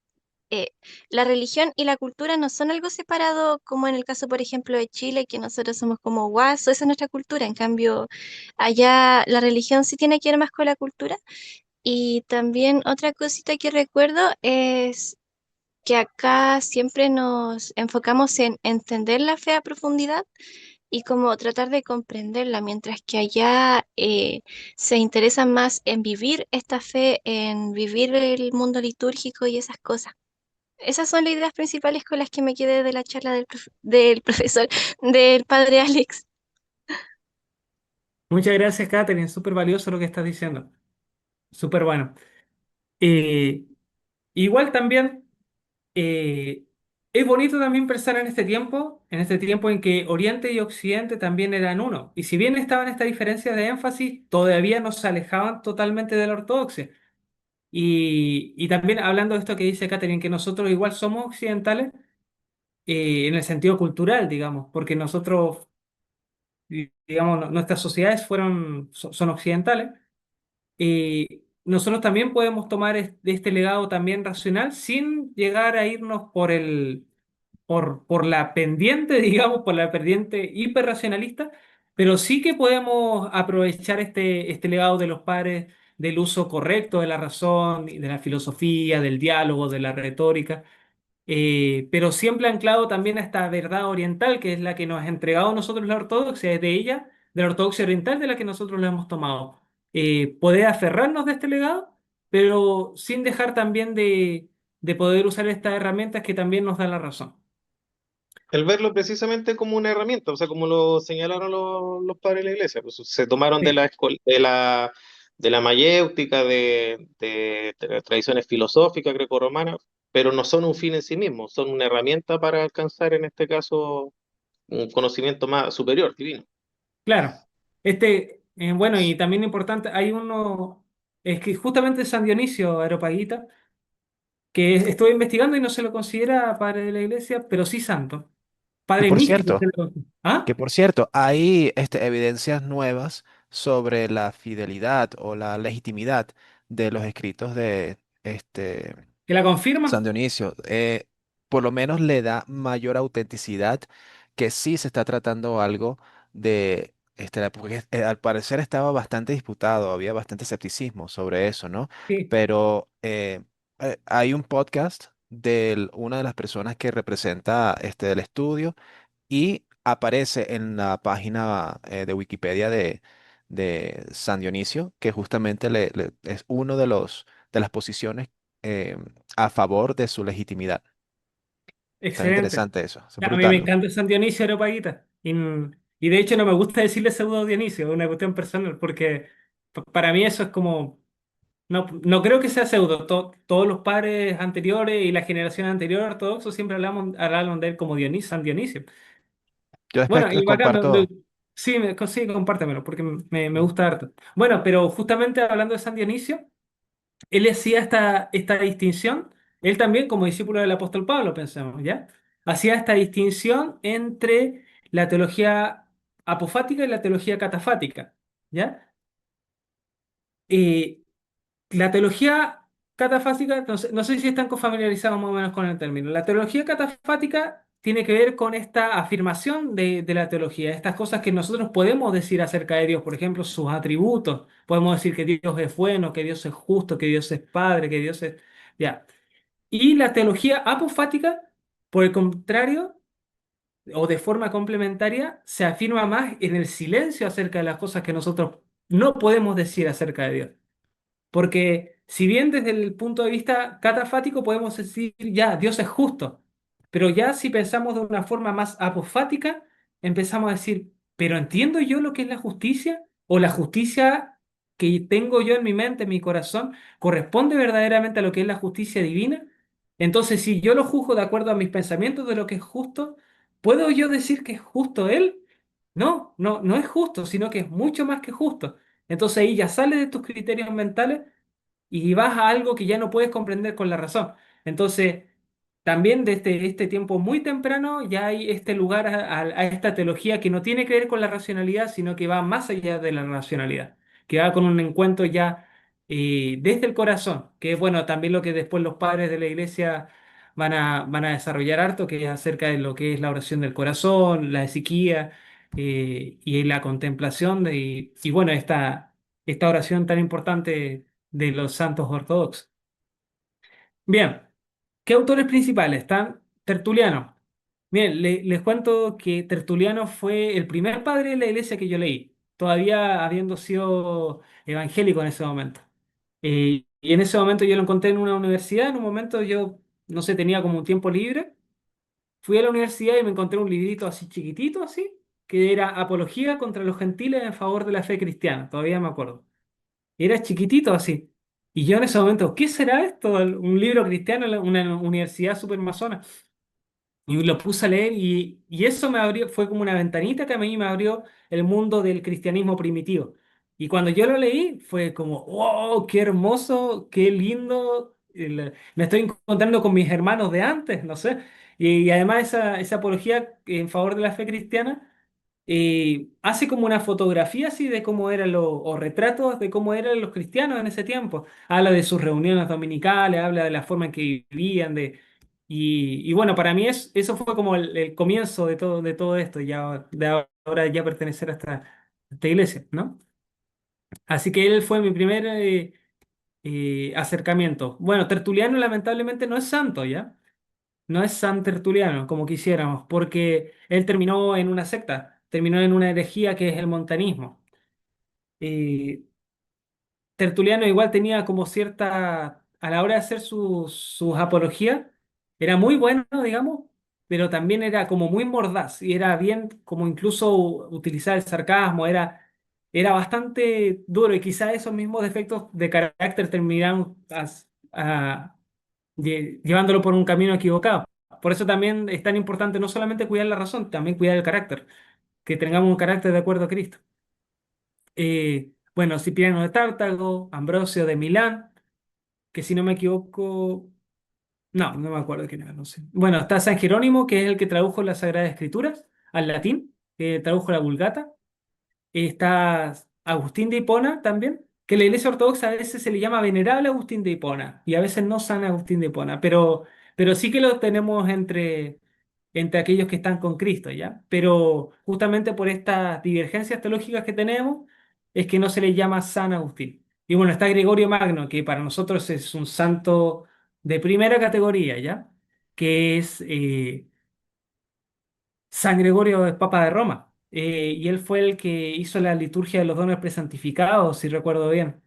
eh, la religión y la cultura no son algo separado como en el caso, por ejemplo, de Chile, que nosotros somos como guaso, esa es nuestra cultura, en cambio, allá la religión sí tiene que ver más con la cultura. Y también otra cosita que recuerdo es que acá siempre nos enfocamos en entender la fe a profundidad y como tratar de comprenderla, mientras que allá se interesan más en vivir esta fe, en vivir el mundo litúrgico y esas cosas. Esas son las ideas principales con las que me quedé de la charla del profesor, del padre Alex. Muchas gracias, Catherine. Súper valioso lo que estás diciendo. Súper bueno. Eh, igual también es bonito también pensar en este tiempo en que Oriente y Occidente también eran uno. Y si bien estaban estas diferencias de énfasis, todavía no se alejaban totalmente de la ortodoxia. Y también hablando de esto que dice Catherine, que nosotros igual somos occidentales en el sentido cultural, digamos, porque nosotros, digamos, nuestras sociedades son occidentales. Nosotros también podemos tomar de este legado también racional sin llegar a irnos por la pendiente, digamos, por la pendiente hiperracionalista, pero sí que podemos aprovechar este legado de los padres del uso correcto de la razón, de la filosofía, del diálogo, de la retórica, pero siempre anclado también a esta verdad oriental, que es la que nos ha entregado a nosotros la ortodoxia, es de ella, de la ortodoxia oriental, de la que nosotros la hemos tomado. Poder aferrarnos de este legado, pero sin dejar también de poder usar estas herramientas que también nos dan la razón. El verlo precisamente como una herramienta, o sea, como lo señalaron los padres de la iglesia, pues se tomaron Sí, de la mayéutica, de las tradiciones filosóficas grecorromanas, pero no son un fin en sí mismos, son una herramienta para alcanzar, en este caso, un conocimiento más superior, divino. claro. Bueno, y también importante, hay uno, es que justamente San Dionisio Areopagita, que estuve investigando y no se lo considera padre de la iglesia, pero sí santo. Que Padre por místico se cierto, le conoce. ¿Ah? hay evidencias nuevas sobre la fidelidad o la legitimidad de los escritos de ¿Que la confirma? San Dionisio. Por lo menos le da mayor autenticidad que sí se está tratando algo de, porque al parecer estaba bastante disputado, había bastante escepticismo sobre eso, ¿no? Sí, Pero hay un podcast de una de las personas que representa del estudio y aparece en la página de Wikipedia de San Dionisio, que justamente es uno de de las posiciones eh, a favor de su legitimidad. Está excelente. interesante eso, es A mí me brutal. encanta San Dionisio Areopagita. Y, y de hecho no me gusta decirle pseudo Dionisio, es una cuestión personal, porque para mí eso es como, no, no creo que sea pseudo. Todos los padres anteriores y la generación anterior ortodoxos siempre hablaban de él como Dionisio, San Dionisio. Yo después Bueno, te y bacán, comparto. sí, sí, compártemelo, porque me gusta harto. Bueno, pero justamente hablando de San Dionisio, él hacía esta distinción, él también como discípulo del apóstol Pablo, pensemos, ¿ya? Hacía esta distinción entre la teología apofática y la teología catafática, ¿ya? Eh, la teología catafática, no sé si están familiarizados más o menos con el término. La teología catafática tiene que ver con esta afirmación de la teología, estas cosas que nosotros podemos decir acerca de Dios, por ejemplo, sus atributos. Podemos decir que Dios es bueno, que Dios es justo, que Dios es Padre, que Dios es... Ya. Y la teología apofática, por el contrario, o de forma complementaria, se afirma más en el silencio acerca de las cosas que nosotros no podemos decir acerca de Dios. Porque si bien desde el punto de vista catafático podemos decir, ya, Dios es justo, pero ya si pensamos de una forma más apofática, empezamos a decir, pero ¿entiendo yo lo que es la justicia? ¿O la justicia que tengo yo en mi mente, en mi corazón, corresponde verdaderamente a lo que es la justicia divina? Entonces, si yo lo juzgo de acuerdo a mis pensamientos de lo que es justo, ¿puedo yo decir que es justo Él? No, no, no es justo, sino que es mucho más que justo. Entonces ahí ya sales de tus criterios mentales y vas a algo que ya no puedes comprender con la razón. Entonces, también desde este tiempo muy temprano ya hay este lugar a esta teología que no tiene que ver con la racionalidad, sino que va más allá de la racionalidad, que va con un encuentro ya desde el corazón, que es bueno, también lo que después los padres de la iglesia van a desarrollar harto, que es acerca de lo que es la oración del corazón, la eziquía y la contemplación y bueno, esta oración tan importante de los santos ortodoxos. Bien, ¿qué autores principales? Están Tertuliano. Bien, les cuento que Tertuliano fue el primer padre de la iglesia que yo leí, todavía habiendo sido evangélico en ese momento. Y en ese momento yo lo encontré en una universidad, en un momento yo, no sé, tenía como un tiempo libre, fui a la universidad y me encontré un librito así chiquitito, así, que era Apología contra los gentiles en favor de la fe cristiana, todavía me acuerdo. Era chiquitito así. Y yo en ese momento, ¿qué será esto? Un libro cristiano en una universidad supermasona. Y lo puse a leer y eso me abrió, fue como una ventanita que a mí me abrió el mundo del cristianismo primitivo. Y cuando yo lo leí, fue como, wow, qué hermoso, qué lindo. Me estoy encontrando con mis hermanos de antes, no sé. Y además esa apología en favor de la fe cristiana hace como una fotografía así de cómo eran o retratos de cómo eran los cristianos en ese tiempo. Habla de sus reuniones dominicales, habla de la forma en que vivían, y bueno, para mí eso fue como el comienzo de todo esto, ya de ahora ya pertenecer a esta iglesia, ¿no? Así que él fue mi primer acercamiento. Bueno, Tertuliano lamentablemente no es santo, ¿ya? No es San Tertuliano, como quisiéramos, porque él terminó en una secta, terminó en una herejía que es el montanismo. Eh, Tertuliano igual tenía como cierta, a la hora de hacer sus apologías, era muy bueno, digamos, pero también era como muy mordaz y era bien como incluso utilizar el sarcasmo, era bastante duro y quizá esos mismos defectos de carácter terminaron llevándolo por un camino equivocado. Por eso también es tan importante no solamente cuidar la razón, también cuidar el carácter, que tengamos un carácter de acuerdo a Cristo. Bueno, Cipriano de Tártago, Ambrosio de Milán, que si no me equivoco, no me acuerdo quién era, no sé. Bueno, está San Jerónimo, que es el que tradujo las Sagradas Escrituras al latín, que tradujo la Vulgata. Está Agustín de Hipona también, que la Iglesia Ortodoxa a veces se le llama Venerable Agustín de Hipona y a veces no San Agustín de Hipona, pero sí que lo tenemos entre aquellos que están con Cristo, ¿ya? Pero justamente por estas divergencias teológicas que tenemos es que no se le llama San Agustín. Y bueno, está Gregorio Magno, que para nosotros es un santo de primera categoría, ¿ya? Que es San Gregorio es Papa de Roma, y él fue el que hizo la liturgia de los dones presantificados, si recuerdo bien.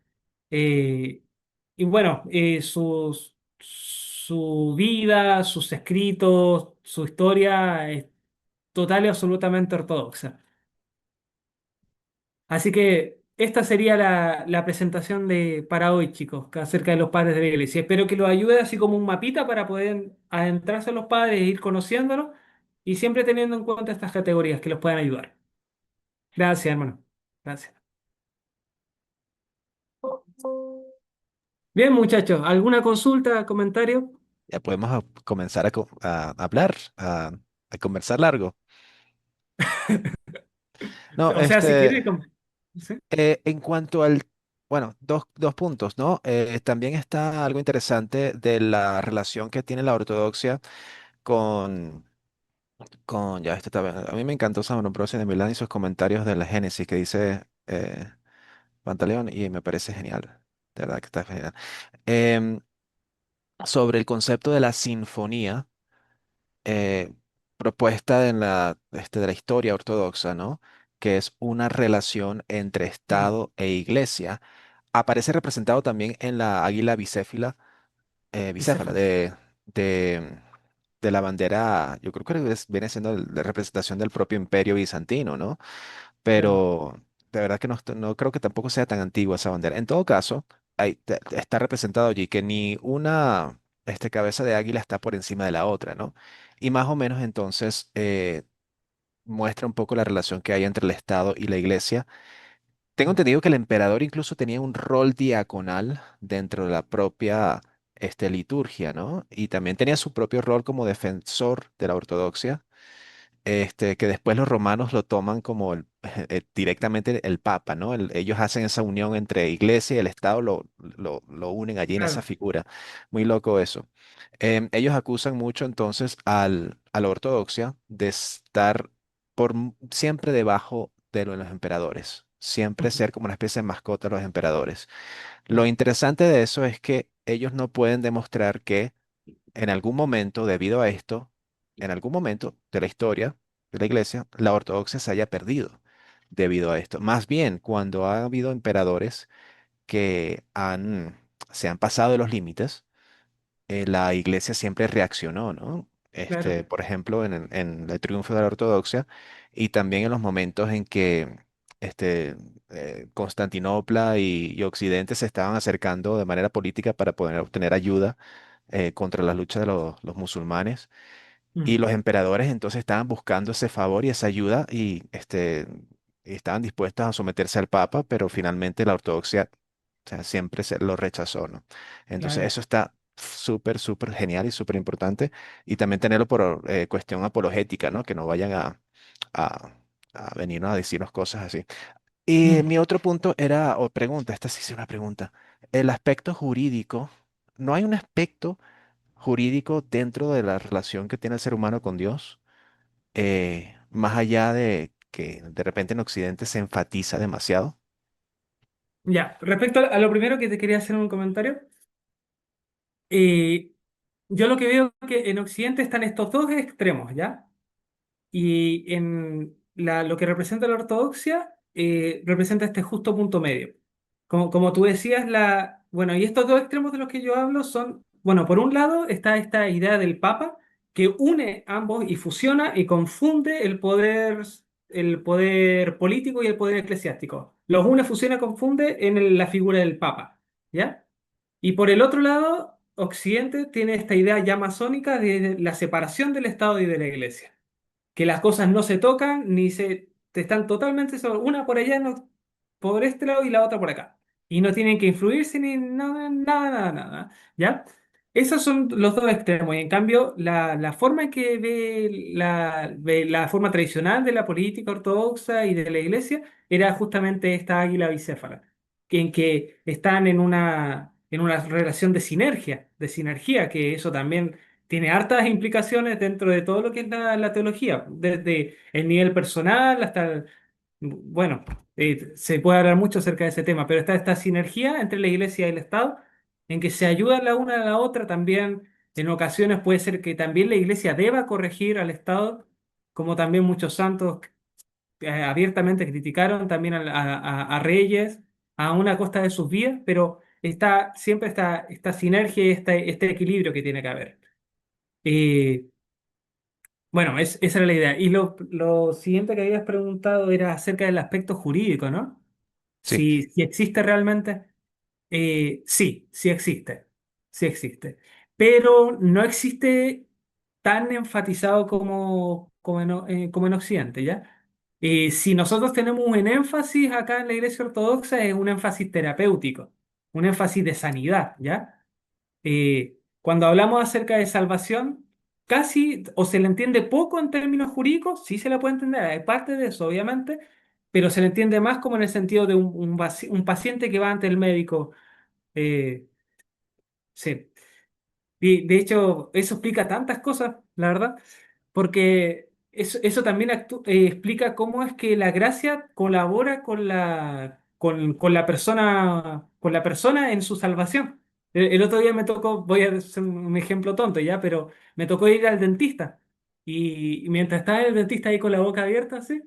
Eh, y bueno, su vida, sus escritos, su historia total y absolutamente ortodoxa. Así que esta sería la presentación para hoy, chicos, acerca de los padres de la iglesia. Espero que los ayude así como un mapita para poder adentrarse a los padres e ir conociéndolos y siempre teniendo en cuenta estas categorías que los puedan ayudar. Gracias, hermano. Gracias. Bien, muchachos, ¿alguna consulta, comentario? Ya podemos comenzar a hablar, a conversar largo. No, O sea, si quiere, ¿sí? en cuanto al, bueno, dos puntos, ¿no? También está algo interesante de la relación que tiene la ortodoxia con, ya, a mí me encantó San Ambrosio de Milán y sus comentarios de la Génesis que dice Pantaleón y me parece genial, de verdad que está genial. Em, Sobre el concepto de la sinfonía eh, propuesta de la historia ortodoxa, ¿no? Que es una relación entre Mm, Estado e Iglesia. Aparece representado también en la águila bicéfala bicéfalo. de, de la bandera, yo creo que viene siendo la representación del propio Imperio Bizantino, ¿no? Claro. Pero de verdad que no creo que tampoco sea tan antigua esa bandera. En todo caso, está representado allí que ni una cabeza de águila está por encima de la otra, ¿no? Y más o menos entonces muestra un poco la relación que hay entre el Estado y la Iglesia. Tengo Mm, entendido que el emperador incluso tenía un rol diaconal dentro de la propia liturgia, ¿no? Y también tenía su propio rol como defensor de la ortodoxia que después los romanos lo toman como directamente el Papa, ¿no? Ellos hacen esa unión entre iglesia y el Estado, lo unen allí en esa claro. figura. Muy loco eso. Ellos acusan mucho entonces a la ortodoxia de estar siempre debajo de los emperadores, siempre Ujú, ser como una especie de mascota de los emperadores. Lo claro. interesante de eso es que ellos no pueden demostrar que en algún momento, debido a esto, en algún momento de la historia de la iglesia, la ortodoxia se haya perdido debido a esto. Más bien, cuando ha habido emperadores que se han pasado de los límites, la iglesia siempre reaccionó, ¿no? Claro. Por ejemplo, en el triunfo de la ortodoxia y también en los momentos en que Constantinopla y Occidente se estaban acercando de manera política para poder obtener ayuda contra la lucha de los musulmanes. Y Mm, los emperadores entonces estaban buscando ese favor y esa ayuda y estaban dispuestos a someterse al Papa, pero finalmente la ortodoxia, o sea, siempre se lo rechazó, ¿no? Entonces claro. eso está súper, súper genial y súper importante. Y también tenerlo por cuestión apologética, ¿no? Que no vayan a, a venirnos a decirnos cosas así. Y Mm, mi otro punto era, o pregunta, esta sí es una pregunta, el aspecto jurídico. ¿No hay un aspecto jurídico dentro de la relación que tiene el ser humano con Dios, más allá de que de repente en Occidente se enfatiza demasiado? ya, respecto a lo primero que te quería hacer un comentario, eh, yo lo que veo es que en Occidente están estos dos extremos, ¿ya? Y en lo que representa la ortodoxia, representa este justo punto medio. Como tú decías, bueno, y estos dos extremos de los que yo hablo son, bueno, por un lado está esta idea del Papa que une ambos y fusiona y confunde el poder político y el poder eclesiástico. Los une, fusiona, confunde en la figura del Papa, ¿ya? Y por el otro lado, Occidente tiene esta idea ya masónica de la separación del Estado y de la Iglesia, que las cosas no se tocan ni te están totalmente una por allá, por este lado y la otra por acá. Y no tienen que influirse ni nada, nada, nada, nada. ¿Ya? Esos son los dos extremos. Y en cambio, la forma en que ve la forma tradicional de la política ortodoxa y de la iglesia era justamente esta águila bicéfala, en que están en una relación de sinergia, que eso también tiene hartas implicaciones dentro de todo lo que es la teología, desde el nivel personal hasta bueno, se puede hablar mucho acerca de ese tema, pero está esta sinergia entre la iglesia y el Estado, en que se ayudan la una a la otra. También en ocasiones puede ser que también la iglesia deba corregir al Estado, como también muchos santos abiertamente criticaron también a reyes a una costa de sus vidas, pero está siempre esta sinergia y este equilibrio que tiene que haber. Eh, Bueno, esa era la idea. Y lo siguiente que habías preguntado era acerca del aspecto jurídico, ¿no? Sí. Si existe realmente. Sí, sí existe, sí existe, pero no existe tan enfatizado como en Occidente, ¿ya? Si nosotros tenemos un énfasis acá en la Iglesia Ortodoxa es un énfasis terapéutico, un énfasis de sanidad, ¿ya? Cuando hablamos acerca de salvación, casi o se le entiende poco en términos jurídicos, sí se le puede entender, hay parte de eso, obviamente, pero se le entiende más como en el sentido de un paciente que va ante el médico. Eh, sí, y de hecho, eso explica tantas cosas, la verdad, porque eso también explica cómo es que la gracia colabora con la persona en su salvación. El otro día me tocó, voy a hacer un ejemplo tonto ya, pero me tocó ir al dentista. Y mientras estaba el dentista ahí con la boca abierta, así,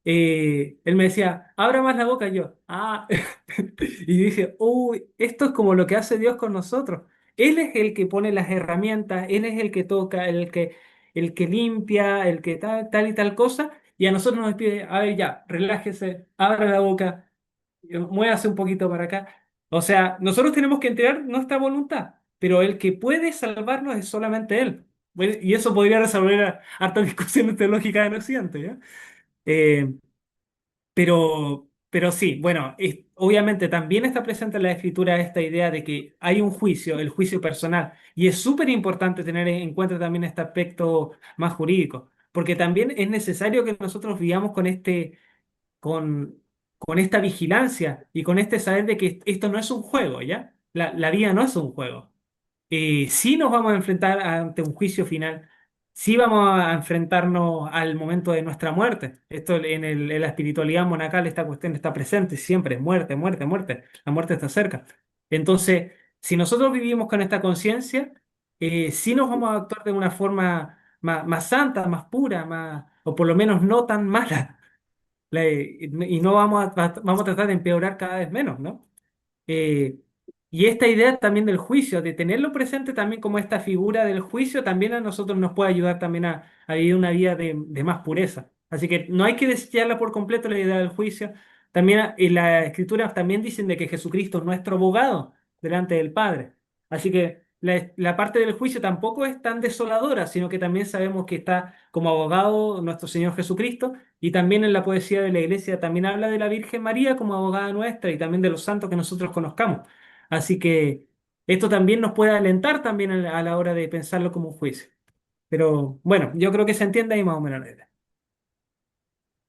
él me decía, abra más la boca, y yo, ah, y dije, uy, esto es como lo que hace Dios con nosotros. Él es el que pone las herramientas, Él es el que toca, el que limpia, el que tal y tal cosa, y a nosotros nos pide, a ver, ya, relájese, abra la boca, muévase un poquito para acá. O sea, nosotros tenemos que entregar nuestra voluntad, pero el que puede salvarnos es solamente Él. Bueno, y eso podría resolver hartas discusiones teológicas en Occidente, ¿ya? Eh, pero sí, bueno, obviamente también está presente en la escritura esta idea de que hay un juicio, el juicio personal, y es súper importante tener en cuenta también este aspecto más jurídico, porque también es necesario que nosotros vivamos con, con esta vigilancia y con este saber de que esto no es un juego, ¿ya? La vida no es un juego. Sí nos vamos a enfrentar ante un juicio final, sí vamos a enfrentarnos al momento de nuestra muerte. Esto en la espiritualidad monacal, esta cuestión está presente siempre, muerte, muerte, muerte. La muerte está cerca. Entonces, si nosotros vivimos con esta conciencia, sí nos vamos a actuar de una forma más santa, más pura, o por lo menos no tan mala. Y no vamos a tratar de empeorar cada vez menos, ¿no? Eh, y esta idea también del juicio, de tenerlo presente también como esta figura del juicio, también a nosotros nos puede ayudar también a vivir una vida de más pureza. Así que no hay que desecharla por completo la idea del juicio. También en la Escritura también dicen de que Jesucristo es nuestro abogado delante del Padre. Así que la parte del juicio tampoco es tan desoladora, sino que también sabemos que está como abogado nuestro Señor Jesucristo y también en la poesía de la iglesia también habla de la Virgen María como abogada nuestra y también de los santos que nosotros conozcamos. Así que esto también nos puede alentar también a la hora de pensarlo como un juicio. Pero bueno, yo creo que se entiende ahí más o menos la idea.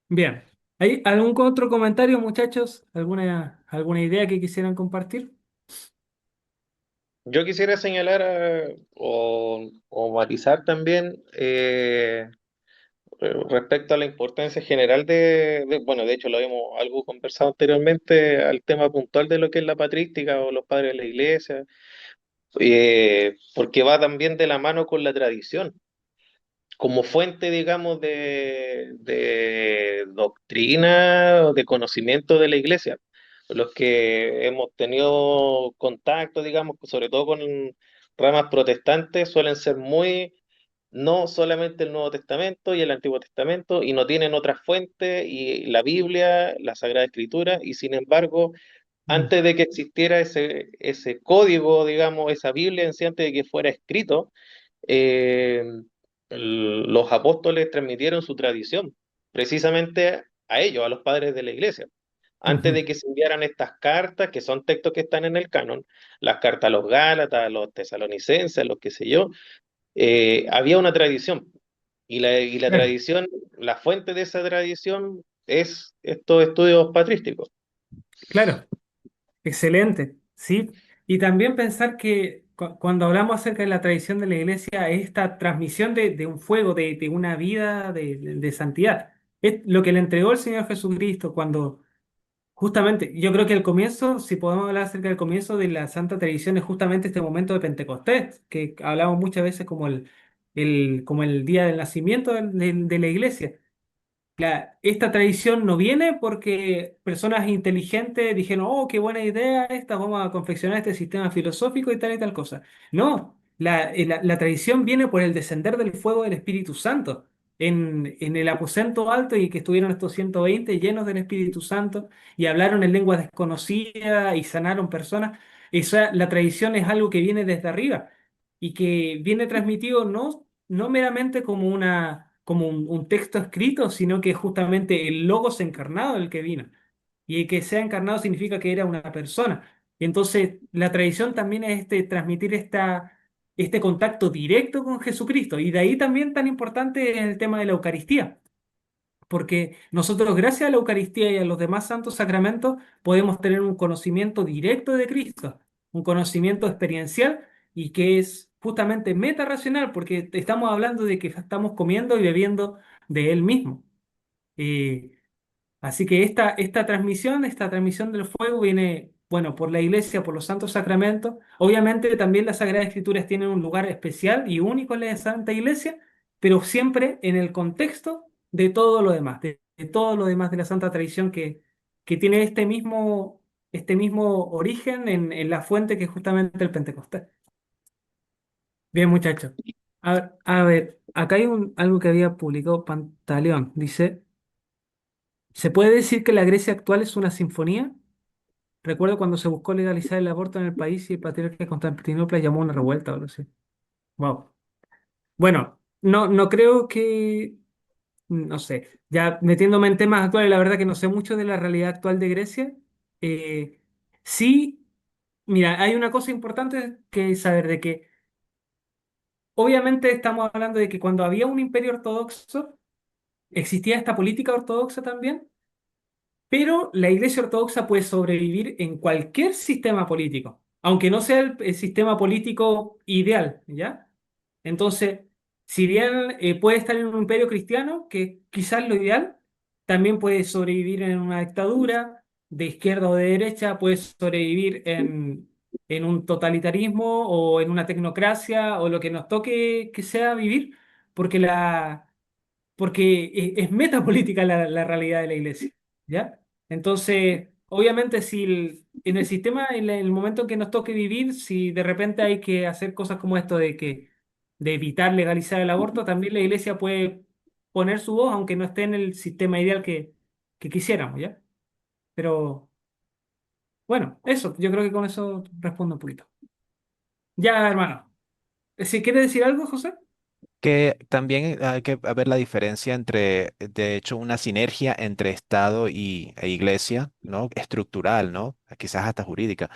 Bien. ¿Hay algún otro comentario, muchachos? ¿Alguna idea que quisieran compartir? Yo quisiera señalar o matizar también respecto a la importancia general bueno, de hecho lo habíamos algo conversado anteriormente al tema puntual de lo que es la patrística o los padres de la iglesia, porque va también de la mano con la tradición como fuente, digamos, de doctrina o de conocimiento de la iglesia. Los que hemos tenido contacto, digamos, sobre todo con ramas protestantes, suelen ser muy, no solamente el Nuevo Testamento y el Antiguo Testamento, y no tienen otras fuentes, y la Biblia, la Sagrada Escritura, y sin embargo, Mm. antes de que existiera ese código, digamos, esa Biblia en sí, antes de que fuera escrito, eh, los apóstoles transmitieron su tradición precisamente a ellos, a los padres de la iglesia. Antes Ujú. de que se enviaran estas cartas, que son textos que están en el canon, las cartas a los Gálatas, a los tesalonicenses, a los qué sé yo, había una tradición. Y la Claro, tradición, la fuente de esa tradición es estos estudios patrísticos. claro. Excelente, sí. Y también pensar que cuando hablamos acerca de la tradición de la iglesia, esta transmisión de un fuego, de una vida de santidad, es lo que le entregó el Señor Jesucristo cuando justamente, yo creo que el comienzo, si podemos hablar acerca del comienzo de la santa tradición, es justamente este momento de Pentecostés, que hablamos muchas veces como el día del nacimiento de la iglesia. Esta tradición no viene porque personas inteligentes dijeron, oh, qué buena idea esta, vamos a confeccionar este sistema filosófico y tal cosa. No, la tradición viene por el descender del fuego del Espíritu Santo. en el aposento alto y que estuvieron estos 120 llenos del Espíritu Santo y hablaron en lengua desconocida y sanaron personas. Esa, la tradición es algo que viene desde arriba y que viene transmitido no meramente como como un texto escrito, sino que justamente el Logos encarnado el que vino. Y el que sea encarnado significa que era una persona. Y entonces la tradición también es transmitir este contacto directo con Jesucristo. Y de ahí también tan importante el tema de la Eucaristía, porque nosotros gracias a la Eucaristía y a los demás santos sacramentos podemos tener un conocimiento directo de Cristo, un conocimiento experiencial y que es justamente metarracional, porque estamos hablando de que estamos comiendo y bebiendo de Él mismo. Eh, Así que esta transmisión del fuego viene, bueno, por la iglesia, por los santos sacramentos. Obviamente también las Sagradas Escrituras tienen un lugar especial y único en la Santa Iglesia, pero siempre en el contexto de todo lo demás, de todo lo demás de la Santa Tradición que tiene este mismo origen en la fuente que es justamente el Pentecostés. Bien, muchachos. A ver, acá hay algo que había publicado Pantaleón. Dice... ¿Se puede decir que la Grecia actual es una sinfonía? Recuerdo cuando se buscó legalizar el aborto en el país y el patriarca de Constantinopla llamó a una revuelta o algo así. Wow. Bueno, no creo que, no sé, ya metiéndome en temas actuales, la verdad que no sé mucho de la realidad actual de Grecia. Eh, sí, mira, hay una cosa importante que saber de que obviamente estamos hablando de que cuando había un imperio ortodoxo, existía esta política ortodoxa también. Pero la Iglesia Ortodoxa puede sobrevivir en cualquier sistema político, aunque no sea el sistema político ideal, ¿ya? Entonces, si bien puede estar en un imperio cristiano, que quizás es lo ideal, también puede sobrevivir en una dictadura de izquierda o de derecha, puede sobrevivir en un totalitarismo o en una tecnocracia o lo que nos toque que sea vivir, porque porque es metapolítica la realidad de la iglesia, ¿ya? Entonces, obviamente, si en el sistema, en el momento en que nos toque vivir, si de repente hay que hacer cosas como esto de evitar legalizar el aborto, también la iglesia puede poner su voz, aunque no esté en el sistema ideal que quisiéramos, ¿ya? Pero, bueno, eso, yo creo que con eso respondo un poquito. Ya, hermano, si quieres decir algo, José. Que también hay que ver la diferencia entre, de hecho, una sinergia entre Estado e Iglesia, ¿no? Estructural, ¿no? Quizás hasta jurídica,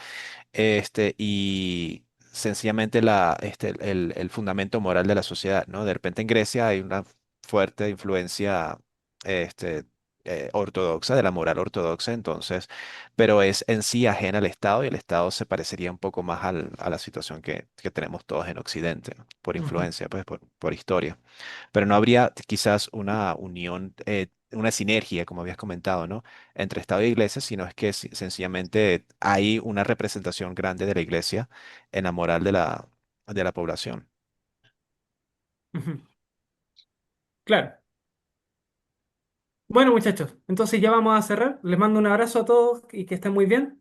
y sencillamente el fundamento moral de la sociedad, ¿no? De repente en Grecia hay una fuerte influencia, este, ortodoxa, de la moral ortodoxa, entonces, pero es en sí ajena al Estado y el Estado se parecería un poco más a la situación que tenemos todos en Occidente, ¿no? Por Ujú, influencia, pues, por historia. Pero no habría quizás una unión, una sinergia, como habías comentado, ¿no? Entre Estado y Iglesia, sino es que sencillamente hay una representación grande de la Iglesia en la moral de la población. ujú. Claro. Bueno, muchachos, entonces ya vamos a cerrar. Les mando un abrazo a todos y que estén muy bien.